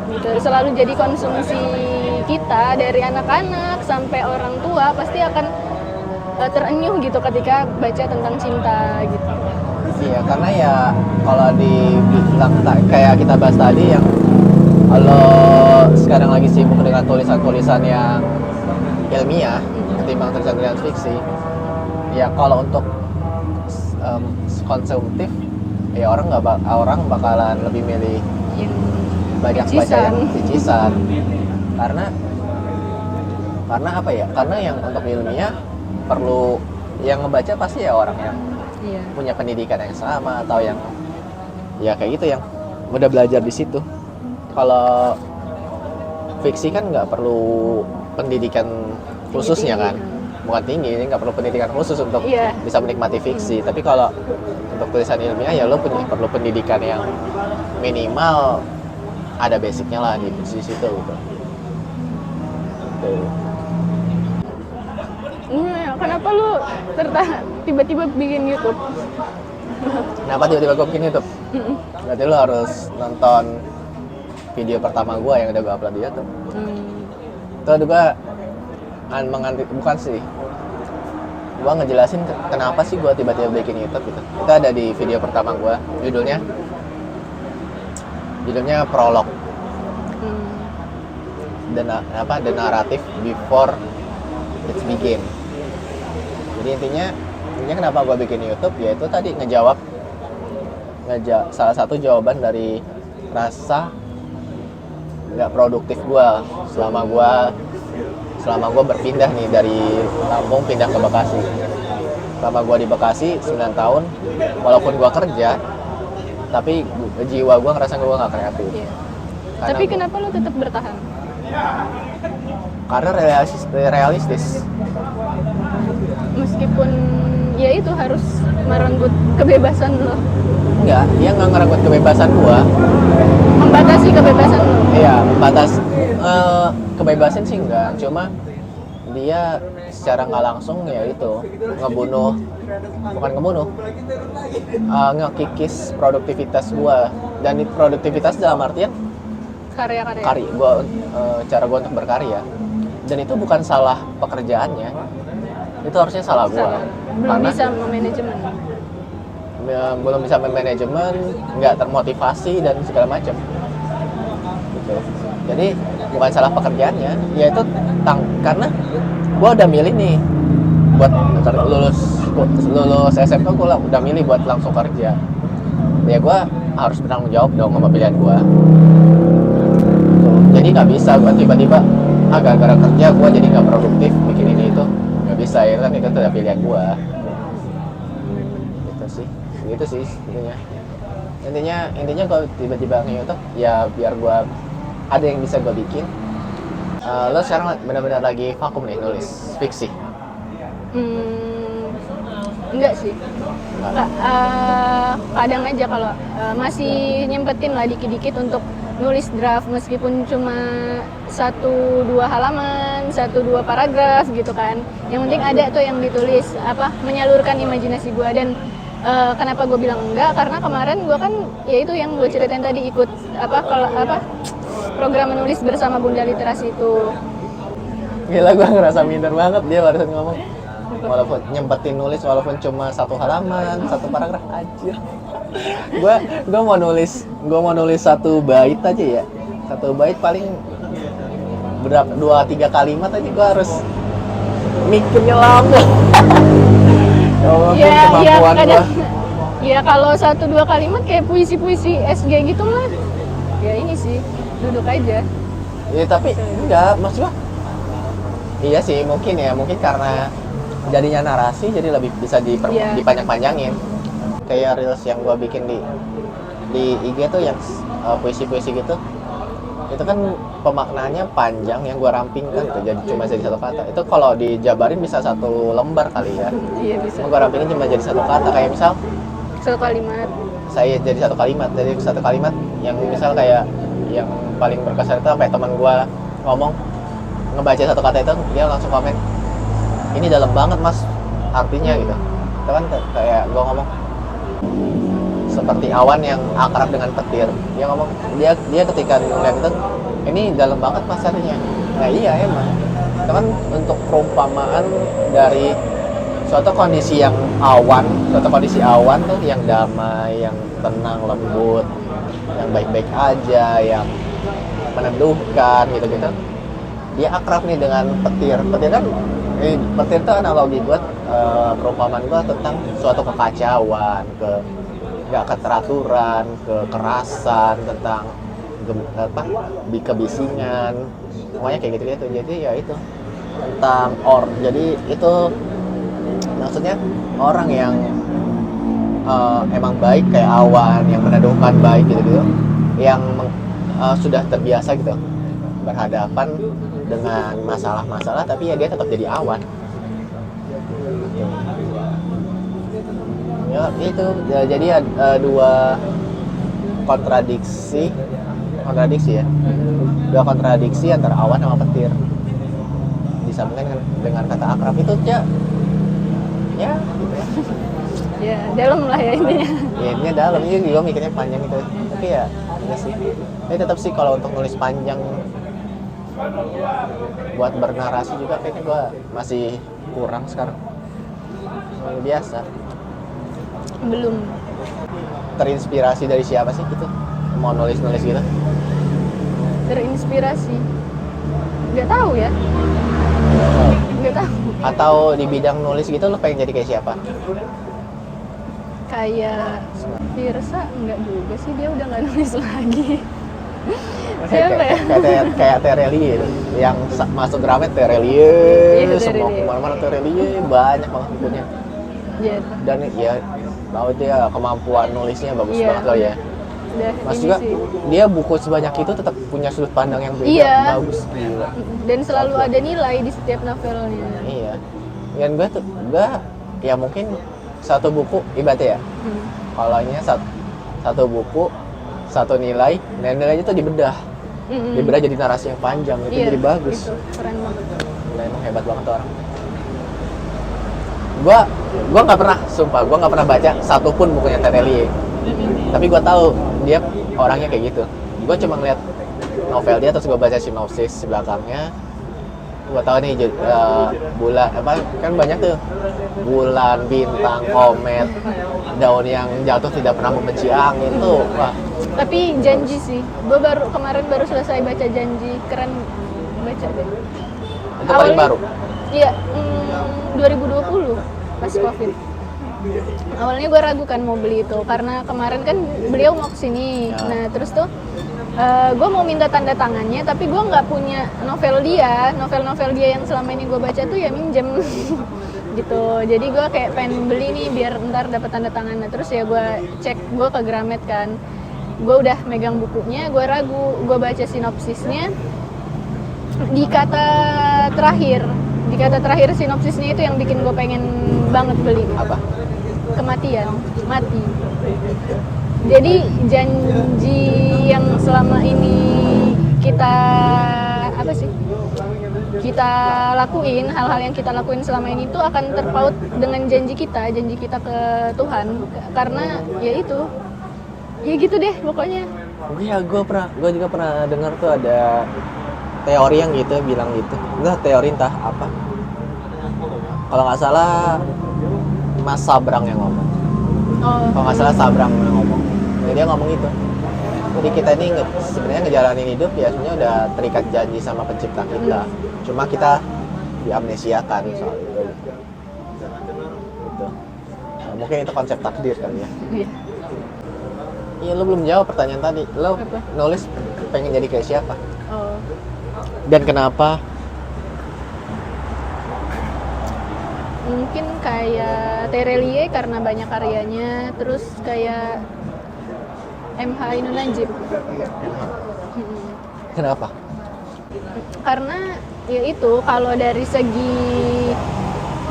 Gitu selalu jadi konsumsi kita dari anak-anak sampai orang tua pasti akan terenyuh gitu ketika baca tentang cinta gitu. Iya, karena ya kalau dibilang kayak kita bahas tadi yang kalau sekarang lagi sibuk dengan tulisan-tulisan yang ilmiah ketimbang tulisan-tulisan fiksi, ya kalau untuk konsumtif ya orang bakalan lebih milih Yang banyak baca picisan. yang picisan karena apa ya, karena yang untuk ilmiah perlu yang ngebaca pasti ya orang yang Iya. punya pendidikan yang sama atau yang ya kayak gitu yang udah belajar di situ. Kalau fiksi kan nggak perlu pendidikan khususnya kan, bukan tinggi, nggak perlu pendidikan khusus untuk Iya. bisa menikmati fiksi. Tapi kalau untuk tulisan ilmiah ya lo perlu pendidikan yang minimal ada basicnya lah di situ gitu. Tuh. Kenapa lu tiba-tiba bikin YouTube? Kenapa tiba-tiba gue bikin YouTube? Berarti lo harus nonton video pertama gue yang udah gue upload di YouTube. Itu juga bukan sih, gue ngejelasin kenapa sih gue tiba-tiba bikin YouTube gitu. Itu ada di video pertama gue, judulnya prolog, the narrative before it begin. Jadi intinya kenapa gue bikin YouTube ya itu tadi ngejawab salah satu jawaban dari rasa nggak produktif gue selama gue berpindah nih dari Lampung pindah ke Bekasi. Selama gue di Bekasi 9 tahun, walaupun gue kerja, tapi jiwa gue ngerasa gue nggak kreatif. Iya. Tapi kenapa lu tetap bertahan? Karena realistis. Meskipun ya itu harus merenggut kebebasan lo, Enggak, dia nggak ngerenggut kebebasan gue. membatasi kebebasan lo. Iya, kebebasan sih enggak, cuma dia secara nggak langsung ya itu ngekikis produktivitas gua. Dan produktivitas dalam artian Karya-karya. cara gua untuk berkarya. Dan itu bukan salah pekerjaannya, itu harusnya salah gua. Belum bisa memanajemen. Belum bisa memanajemen, nggak termotivasi dan segala macam. Gitu. Jadi bukan salah pekerjaannya, yaitu karena gue udah milih nih buat lulus SMK, gue udah milih buat langsung kerja. Ya gue harus bertanggung jawab dong sama pilihan gue. Jadi nggak bisa gue tiba-tiba gara-gara kerja gue jadi nggak produktif bikin ini itu, nggak bisa ya kan, itu udah pilihan gue. Gitu sih intinya gue tiba-tiba nge-YouTube ya biar gue ada yang bisa gue bikin. Lo sekarang benar-benar lagi vakum nih nulis fiksi? Enggak sih. Kadang aja kalau masih nyempetin lah dikit-dikit untuk nulis draft meskipun cuma 1-2 halaman, 1-2 paragraf gitu kan. Yang penting ada tuh yang ditulis, menyalurkan imajinasi gue. Dan kenapa gue bilang enggak, karena kemarin gue kan ya itu yang gue ceritain tadi, ikut program menulis bersama Bunda Literasi itu. Gila, gue ngerasa minder banget dia barusan ngomong walaupun nyempetin nulis walaupun cuma 1 halaman, 1 paragraf. Anjir. gue mau nulis 1 bait aja ya, 1 bait paling berapa, 2-3 kalimat aja gue harus mikirnya lama. Ya kalau 1-2 kalimat kayak puisi-puisi SG gitu mah ya ini sih duduk aja ya. Tapi enggak, maksud gua iya sih, mungkin karena jadinya narasi jadi lebih bisa dipanjang-panjangin. Kayak reels yang gua bikin di IG tuh yang puisi-puisi gitu, itu kan pemaknaannya panjang, yang gua rampingkan tuh jadi cuma jadi 1 kata. Itu kalau dijabarin bisa 1 lembar kali ya. Iya bisa. Gua rampingin cuma jadi 1 kata, kayak misal 1 kalimat. saya jadi satu kalimat yang misal kayak yang paling berkesan itu apa ya, teman gue ngomong ngebaca satu kata itu dia langsung komen ini dalam banget mas artinya gitu. Itu kan kayak gue ngomong seperti awan yang akrab dengan petir. Dia ngomong dia ketika ngeliat itu ini dalam banget mas artinya. Nah iya emang itu kan untuk perumpamaan dari suatu kondisi awan tuh yang damai, yang tenang, lembut, yang baik-baik aja, yang meneduhkan gitu-gitu. Dia akrab nih dengan petir. Petir itu analogi buat perumpamaan gue tentang suatu kekacauan, gak keteraturan, kekerasan, tentang kebisingan, semuanya kayak gitu-gitu. Jadi ya itu tentang jadi itu maksudnya orang yang emang baik kayak awan, yang meneduhkan baik gitu-gitu, yang sudah terbiasa gitu berhadapan dengan masalah-masalah, tapi ya dia tetap jadi awan. Ya itu ya, jadi dua kontradiksi ya, dua kontradiksi antara awan sama petir disambungkan dengan kata akrab itu ya gitu ya. Ya dalam lah ya intinya. Ya intinya dalam, ini juga mikirnya panjang gitu, tapi ya sih. Tapi tetap sih kalau untuk nulis panjang buat bernarasi juga kayaknya gue masih kurang sekarang. Biasa. Belum. Terinspirasi dari siapa sih gitu? Mau nulis gitu? Terinspirasi. Nggak tahu ya. Nggak tahu. Atau di bidang nulis gitu lo pengen jadi kayak siapa? Kayak Tirsa enggak juga sih, dia udah nggak nulis lagi. Siapa ya? Kayak Terelie gitu. Yang masuk Gramet Terelie, semua kemana-mana Terelie, banyak banget bukunya. Yeah. Dan ya tahu dia kemampuan nulisnya bagus banget loh ya. Mas juga sih. Dia buku sebanyak itu tetap punya sudut pandang yang beda, bagus gila. Dan selalu ada nilai di setiap novelnya. Iya. Dan gue ya mungkin satu buku ibaratnya ya. Kalau nya satu buku satu nilai, dan nilainya tuh dibedah. Dibedah jadi narasi yang panjang, itu jadi bagus. Itu keren banget. Gila, emang hebat banget tuh orang. Gua nggak pernah baca satupun bukunya Terelie. Tapi gue tahu dia orangnya kayak gitu. Gue cuma ngeliat novel dia, terus gue baca sinopsis belakangnya. Gue tahu nih bulan kan banyak tuh, bulan, bintang, komet, daun yang jatuh tidak pernah membenci angin tuh. Wah. Tapi Janji sih, gue kemarin baru selesai baca Janji, keren, baca deh. Itu paling baru? Iya, 2020 pas COVID. Awalnya gue ragu kan mau beli itu karena kemarin kan beliau mau kesini. Ya. Nah terus tuh gue mau minta tanda tangannya, tapi gue nggak punya novel dia yang selama ini gue baca tuh ya minjem gitu. Jadi gue kayak pengen beli nih biar ntar dapat tanda tangan. Nah, terus ya gue cek, gue ke Gramet kan, gue udah megang bukunya, gue ragu, gue baca sinopsisnya di kata terakhir sinopsisnya itu yang bikin gue pengen banget beli. Apa? Kematian, mati. Jadi janji yang selama ini kita lakuin, hal-hal yang kita lakuin selama ini itu akan terpaut dengan janji kita ke Tuhan. Karena ya itu, ya gitu deh pokoknya. Iya, gue juga pernah dengar tuh ada teori yang gitu bilang gitu. Entah teori entah apa. Kalau nggak salah Mas Sabrang yang ngomong. Kalau nggak salah Sabrang yang ngomong. Jadi dia ngomong itu. Jadi kita ini sebenarnya ngejalanin hidup ya sebenarnya udah terikat janji sama pencipta kita. Cuma kita diamnesiakan soal itu. Gitu. Nah, mungkin itu konsep takdir kali ya. Iya, lo belum jawab pertanyaan tadi. Lo nulis pengen jadi kayak siapa? Dan kenapa? Mungkin kayak Terelie karena banyak karyanya, terus kayak MH Ainun Nadjib. Kenapa? Karena ya itu, kalau dari segi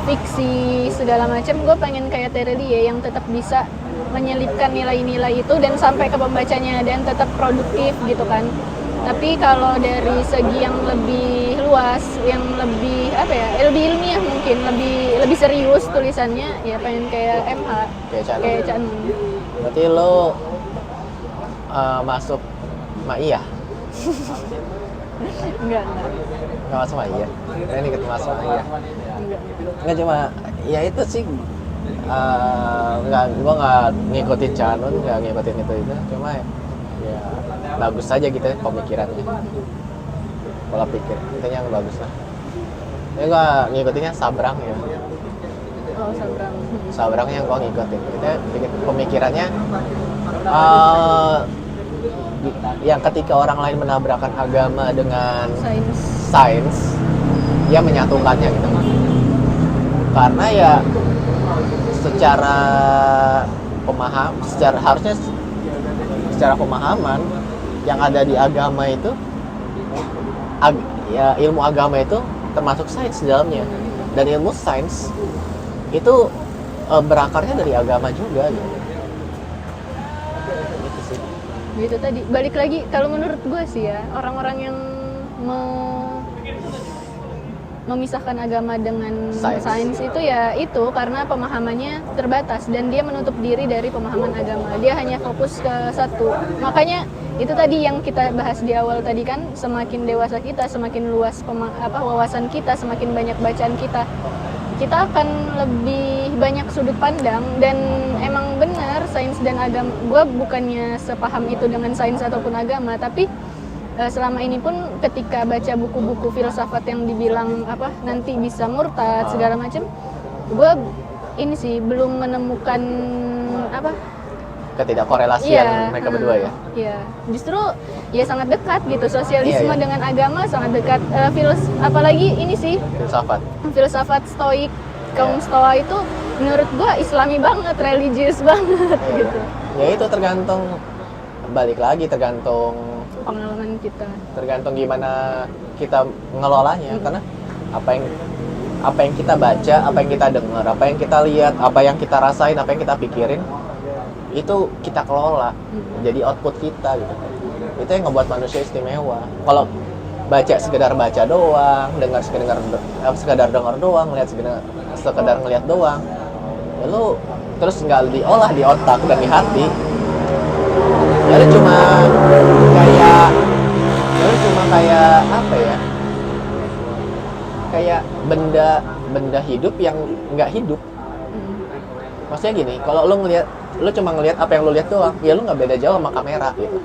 fiksi segala macam, gue pengen kayak Terelie yang tetap bisa menyelipkan nilai-nilai itu dan sampai ke pembacanya dan tetap produktif gitu kan. Tapi kalau dari segi yang lebih luas, yang lebih apa ya, lebih ilmiah mungkin, lebih serius tulisannya, ya pengen kayak MH, kayak Cak Nun. Berarti lo masuk Maiyah? Enggak. Nggak masuk Maiyah? Ini ketemu masuk Maiyah? Nggak cuma, ya itu sih gue nggak ngikutin Canun, nggak ngikutin itu, cuma ya bagus aja gitu ya pemikirannya, pola pikir intinya yang bagus lah. Ini gue ngikutinnya Sabrang ya. Oh, Sabrang. Sabrang yang gue ngikutin, itu pemikirannya yang ketika orang lain menabrakkan agama dengan sains, dia menyatukannya gitu. Karena ya secara harusnya secara pemahaman yang ada di agama itu, ya ilmu agama itu termasuk sains di dalamnya, dan ilmu sains itu berakarnya dari agama juga gitu. Gitu sih. Gitu tadi, balik lagi kalau menurut gue sih ya, orang-orang yang memisahkan agama dengan sains itu ya itu karena pemahamannya terbatas dan dia menutup diri dari pemahaman agama. Dia hanya fokus ke satu. Makanya itu tadi yang kita bahas di awal tadi kan, semakin dewasa kita, semakin luas wawasan kita, semakin banyak bacaan kita akan lebih banyak sudut pandang. Dan emang benar sains dan agama, gue bukannya sepaham itu dengan sains ataupun agama, tapi selama ini pun ketika baca buku-buku filsafat yang dibilang nanti bisa murtad segala macam, gue ini sih belum menemukan ketidakkorelasian mereka berdua ya. Iya, justru ya sangat dekat gitu, sosialisme dengan agama sangat dekat. Apalagi ini sih filsafat stoik, kaum stoa itu menurut gue islami banget, religius banget gitu. Ya itu tergantung pengalaman kita, tergantung gimana kita ngelolanya. Karena apa yang kita baca, apa yang kita dengar, apa yang kita lihat, apa yang kita rasain, apa yang kita pikirin, itu kita kelola jadi output kita gitu. Itu yang ngebuat manusia istimewa. Kalau sekedar baca doang, sekedar dengar doang, sekedar ngeliat doang, ya lu terus nggak diolah di otak dan di hati, ya lu cuma kayak apa ya, kayak benda hidup yang nggak hidup. Maksudnya gini, kalau lu cuma ngelihat apa yang lu lihat doang, ya lu nggak beda jauh sama kamera gitu.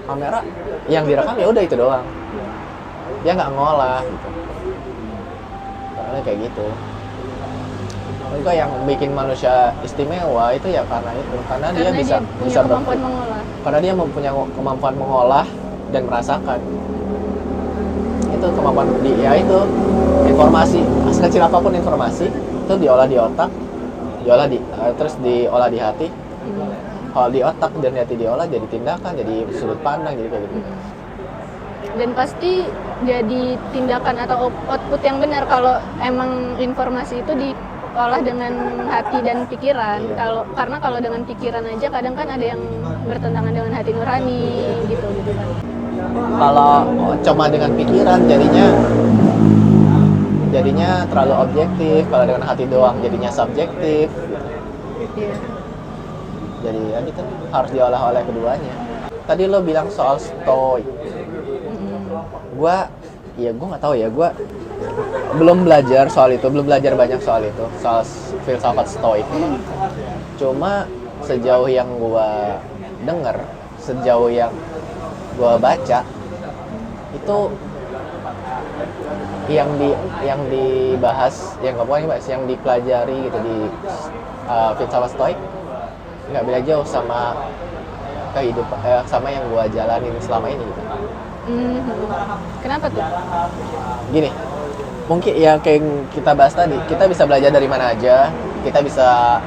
Kamera yang direkam ya udah itu doang, dia nggak ngolah gitu. Karena kayak gitu. Juga yang bikin manusia istimewa itu ya karena dia bisa kemampuan mengolah. Karena dia mempunyai kemampuan mengolah dan merasakan. Itu kemampuan itu informasi sekecil apapun informasi itu diolah di otak, terus diolah di hati. Kalau di otak dan hati diolah jadi tindakan, jadi sudut pandang, jadi kayak gitu. Dan pasti jadi tindakan atau output yang benar kalau emang informasi itu diolah dengan hati dan pikiran. Karena kalau dengan pikiran aja kadang kan ada yang bertentangan dengan hati nurani gitu kan. Kalau cuma dengan pikiran jadinya terlalu objektif. Kalau dengan hati doang jadinya subjektif. Iya. Jadi ya gitu, harus diolah oleh keduanya. Tadi lo bilang soal stoik. Gue nggak tahu ya, gue belum belajar banyak soal itu, soal filsafat stoik. Cuma sejauh yang gue dengar, sejauh yang gue baca, itu yang dibahas, yang dipelajari gitu di filsafat stoik nggak beda jauh sama kehidupan, sama yang gue jalanin selama ini gitu. Kenapa tuh? Gini, mungkin ya kayak kita bahas tadi, kita bisa belajar dari mana aja, kita bisa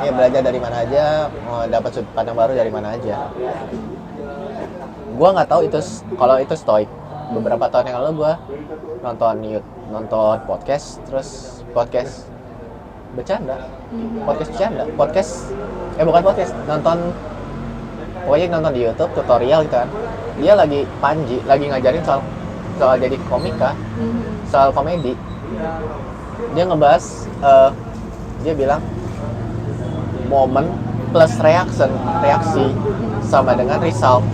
belajar dari mana aja, mau dapat sudut pandang baru dari mana aja. Gua nggak tahu itu kalau itu stoik. Beberapa tahun yang lalu gua nonton podcast bercanda, podcast bukan podcast, pokoknya nonton di YouTube tutorial gitu kan. Dia lagi Panji lagi ngajarin soal jadi komika, soal komedi. Dia ngebahas, dia bilang momen plus reaksi sama dengan result.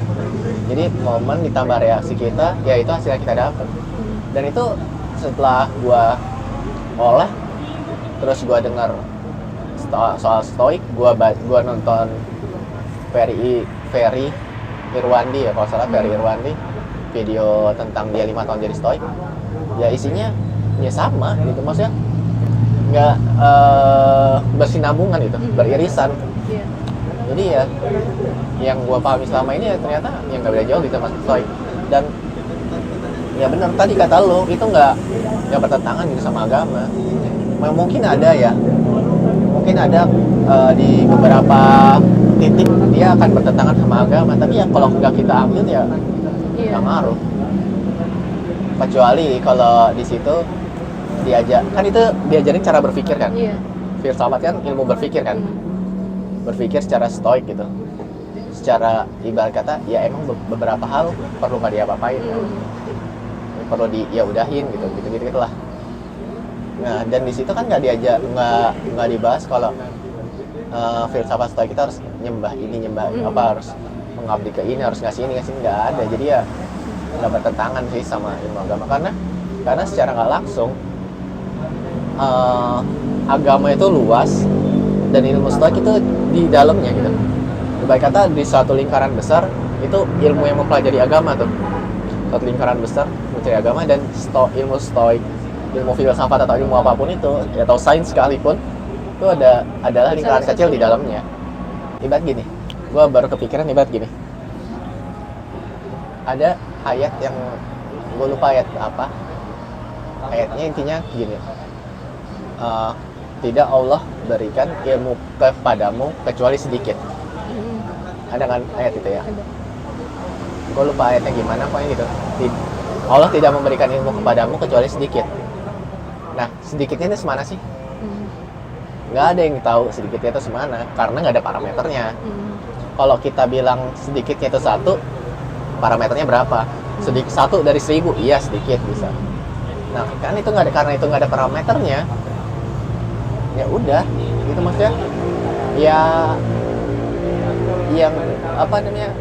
Jadi momen ditambah reaksi kita, ya itu hasil yang kita dapat. Dan itu setelah gua olah, terus gua dengar soal stoik, gua nonton Ferry Irwandi ya, kalau salah Ferry Irwandi, video tentang dia 5 tahun jadi stoik. Ya isinya ya sama gitu, maksudnya nggak bersinambungan gitu, beririsan. Iya. Jadi ya yang gua pahami selama ini ya ternyata yang nggak beda jauh gitu sama stoik. Dan ya benar tadi kata lo, itu nggak bertentangan gitu sama agama. Mungkin ada di beberapa titik dia akan bertentangan sama agama, tapi ya kalau nggak kita ambil ya nggak ngaruh. Kecuali kalau di situ kan itu diajarin cara berpikir kan. Filsafat kan ilmu berpikir kan, berpikir secara stoik gitu, secara ibarat kata ya emang beberapa hal perlu nggak diapa-apain kan? Perlu ya udahin gitu lah. Nah, dan di situ kan nggak dibahas kalau filsafat stoik kita harus nyembah ini harus mengabdi ke ini, harus ngasih ini nggak ada. Jadi ya nggak bertentangan sih sama ilmu agama, karena secara nggak langsung agama itu luas dan ilmu stoik itu di dalamnya gitu. Baik kata di suatu lingkaran besar itu ilmu yang mempelajari agama tuh, suatu lingkaran besar mencari agama, dan ilmu stoik, ilmu filsafat atau ilmu apapun itu atau sains sekalipun itu adalah lingkaran kecil di dalamnya. Ibarat gini, gue baru kepikiran ibarat gini, ada ayat yang gue lupa ayat apa, ayatnya intinya gini, tidak Allah berikan ilmu kepadamu kecuali sedikit. Ada kan ayat itu ya? Gue lupa ayatnya gimana, pokoknya gitu. Allah tidak memberikan ilmu kepadamu kecuali sedikit. Nah, sedikitnya itu semana sih? Nggak ada yang tahu sedikitnya itu semana, karena nggak ada parameternya. Kalau kita bilang sedikitnya itu 1, parameternya berapa? Sedikit 1 dari 1000, iya sedikit bisa. Nah, kan itu nggak ada, karena itu nggak ada parameternya. Ya udah, gitu maksudnya. Ya, yang apa namanya?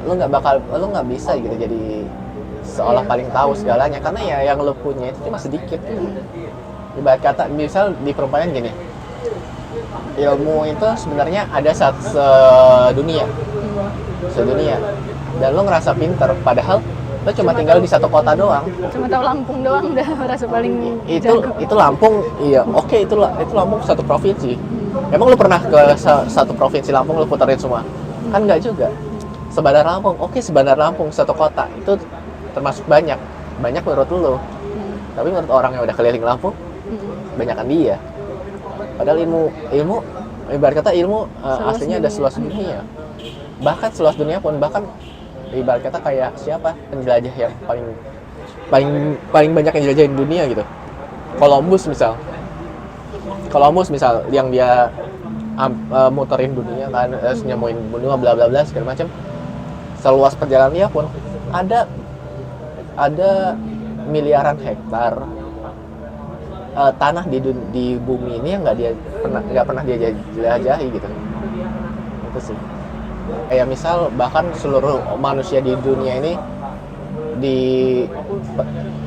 Lu nggak bisa gitu jadi seolah paling tahu segalanya, karena ya yang lu punya itu cuma sedikit. Ibarat kata, misal di perumpamaan gini, ilmu itu sebenarnya ada sedunia, dan lu ngerasa pinter, padahal lu cuma tinggal di satu kota doang. Cuma tahu Lampung doang udah merasa paling jago. Itu Lampung, iya oke, itu Lampung satu provinsi. Emang lu pernah ke satu provinsi Lampung lu puterin semua? Kan nggak juga. Sebandar Lampung, oke, Sebandar Lampung satu kota itu termasuk banyak menurut lu. Tapi menurut orang yang udah keliling Lampung, banyakan dia. Padahal ilmu ibarat kata aslinya ada seluas dunia. Bahkan seluas dunia pun, bahkan ibarat kata kayak siapa penjelajah yang paling banyak yang jelajahin dunia gitu. Columbus misal yang dia muterin dunia kan, nemuin benua bla bla bla segala macam. Seluas perjalanan dia pun ada miliaran hektar tanah di bumi ini yang nggak pernah dia jelajahi gitu. Itu sih. Kayak misal bahkan seluruh manusia di dunia ini di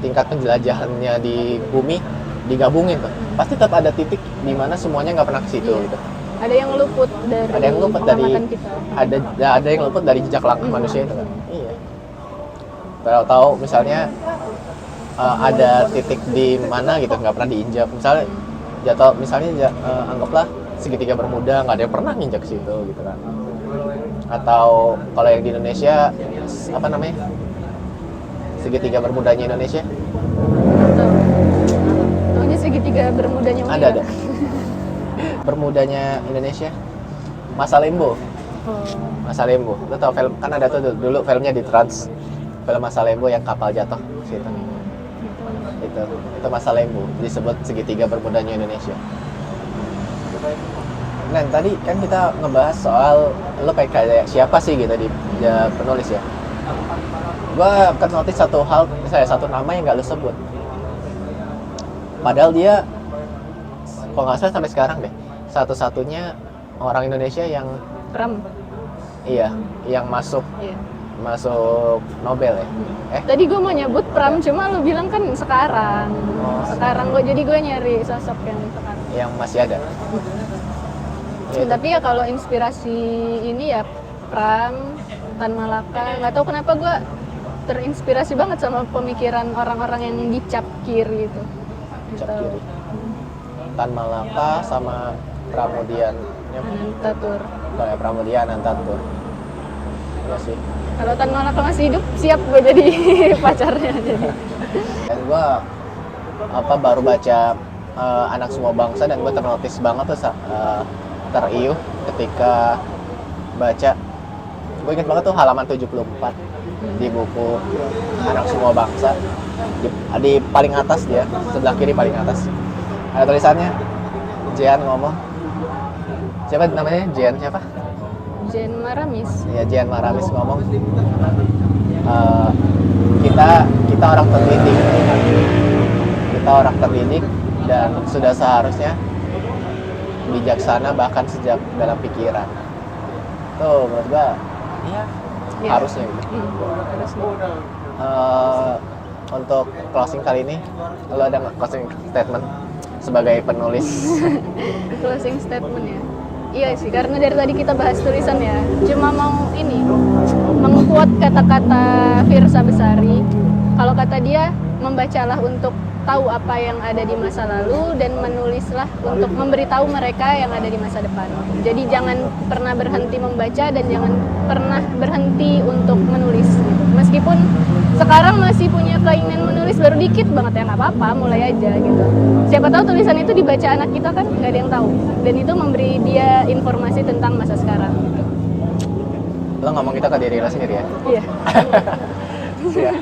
tingkat penjelajahannya di bumi digabungin tuh, pasti tetap ada titik di mana semuanya nggak pernah ke situ gitu. Ada yang luput dari kita. Ada yang luput dari jejak langkah manusia itu kan. Iya. Kalau tahu misalnya ada titik di mana gitu nggak pernah diinjak, misalnya anggaplah segitiga Bermuda, nggak ada yang pernah nginjak situ gitu kan. Atau kalau yang di Indonesia apa namanya, segitiga Bermudanya Indonesia, taunya segitiga Bermudanya mana? ada Bermudanya Indonesia, Masa Lembo. Masa Lembo, lo tau film kan, ada tuh dulu filmnya di Trans, film Masa Lembo yang kapal jatuh situ. Itu Masa Lembo, disebut segitiga Bermudanya Indonesia. Nah, tadi kan kita ngebahas soal lo kayak siapa sih gitu di penulis ya. Gua kan notice satu hal, misalnya satu nama yang nggak lo sebut. Padahal dia, kalau nggak salah sampai sekarang deh, satu-satunya orang Indonesia yang Pram. iya, yang masuk Iya. Nobel ya. Tadi gue mau nyebut Pram, cuma lu bilang kan sekarang. Oh. Sekarang gue nyari sosok yang sekarang. Yang masih ada. Ya, itu. Tapi ya kalau inspirasi ini ya Pram, Tan Malaka. Nggak tahu kenapa gue terinspirasi banget sama pemikiran orang-orang yang dicap kiri gitu. Cap Gitu. kiri. Tan Malaka sama Pramudian. Anantatur. Kayak Pramudian Anantatur. Ya sih. Kalau Tan Malaka masih hidup, siap gue jadi pacarnya. Jadi. Dan gue baru baca Anak Semua Bangsa dan gue ternotis banget tuh teriuh ketika baca. Gue inget banget tuh halaman 74 di buku Anak Semua Bangsa. Di paling atas dia, sebelah kiri paling atas. Ada tulisannya, Jean ngomong. Siapa namanya? Jean siapa? Jean Maramis. Ya, Jean Maramis ngomong. Kita orang terdidik. Kita orang terdidik dan sudah seharusnya bijaksana bahkan sejak dalam pikiran. Tuh menurut gua, iya Ya. harusnya gitu. Harusnya. Untuk closing kali ini, lo ada nggak closing statement sebagai penulis? Closing statement ya. Iya sih, karena dari tadi kita bahas tulisan ya. Cuma mau ini mengquote kata-kata Firsa Besari. Kalau kata dia, membacalah untuk tahu apa yang ada di masa lalu dan menulislah untuk memberitahu mereka yang ada di masa depan. Jadi jangan pernah berhenti membaca dan jangan pernah berhenti untuk menulis gitu. Meskipun sekarang masih punya keinginan menulis baru dikit banget ya, nggak apa-apa, mulai aja gitu. Siapa tahu tulisan itu dibaca anak kita kan nggak ada yang tahu dan itu memberi dia informasi tentang masa sekarang gitu. Lo ngomong kita ke diri lo sendiri ya? Iya. Iya.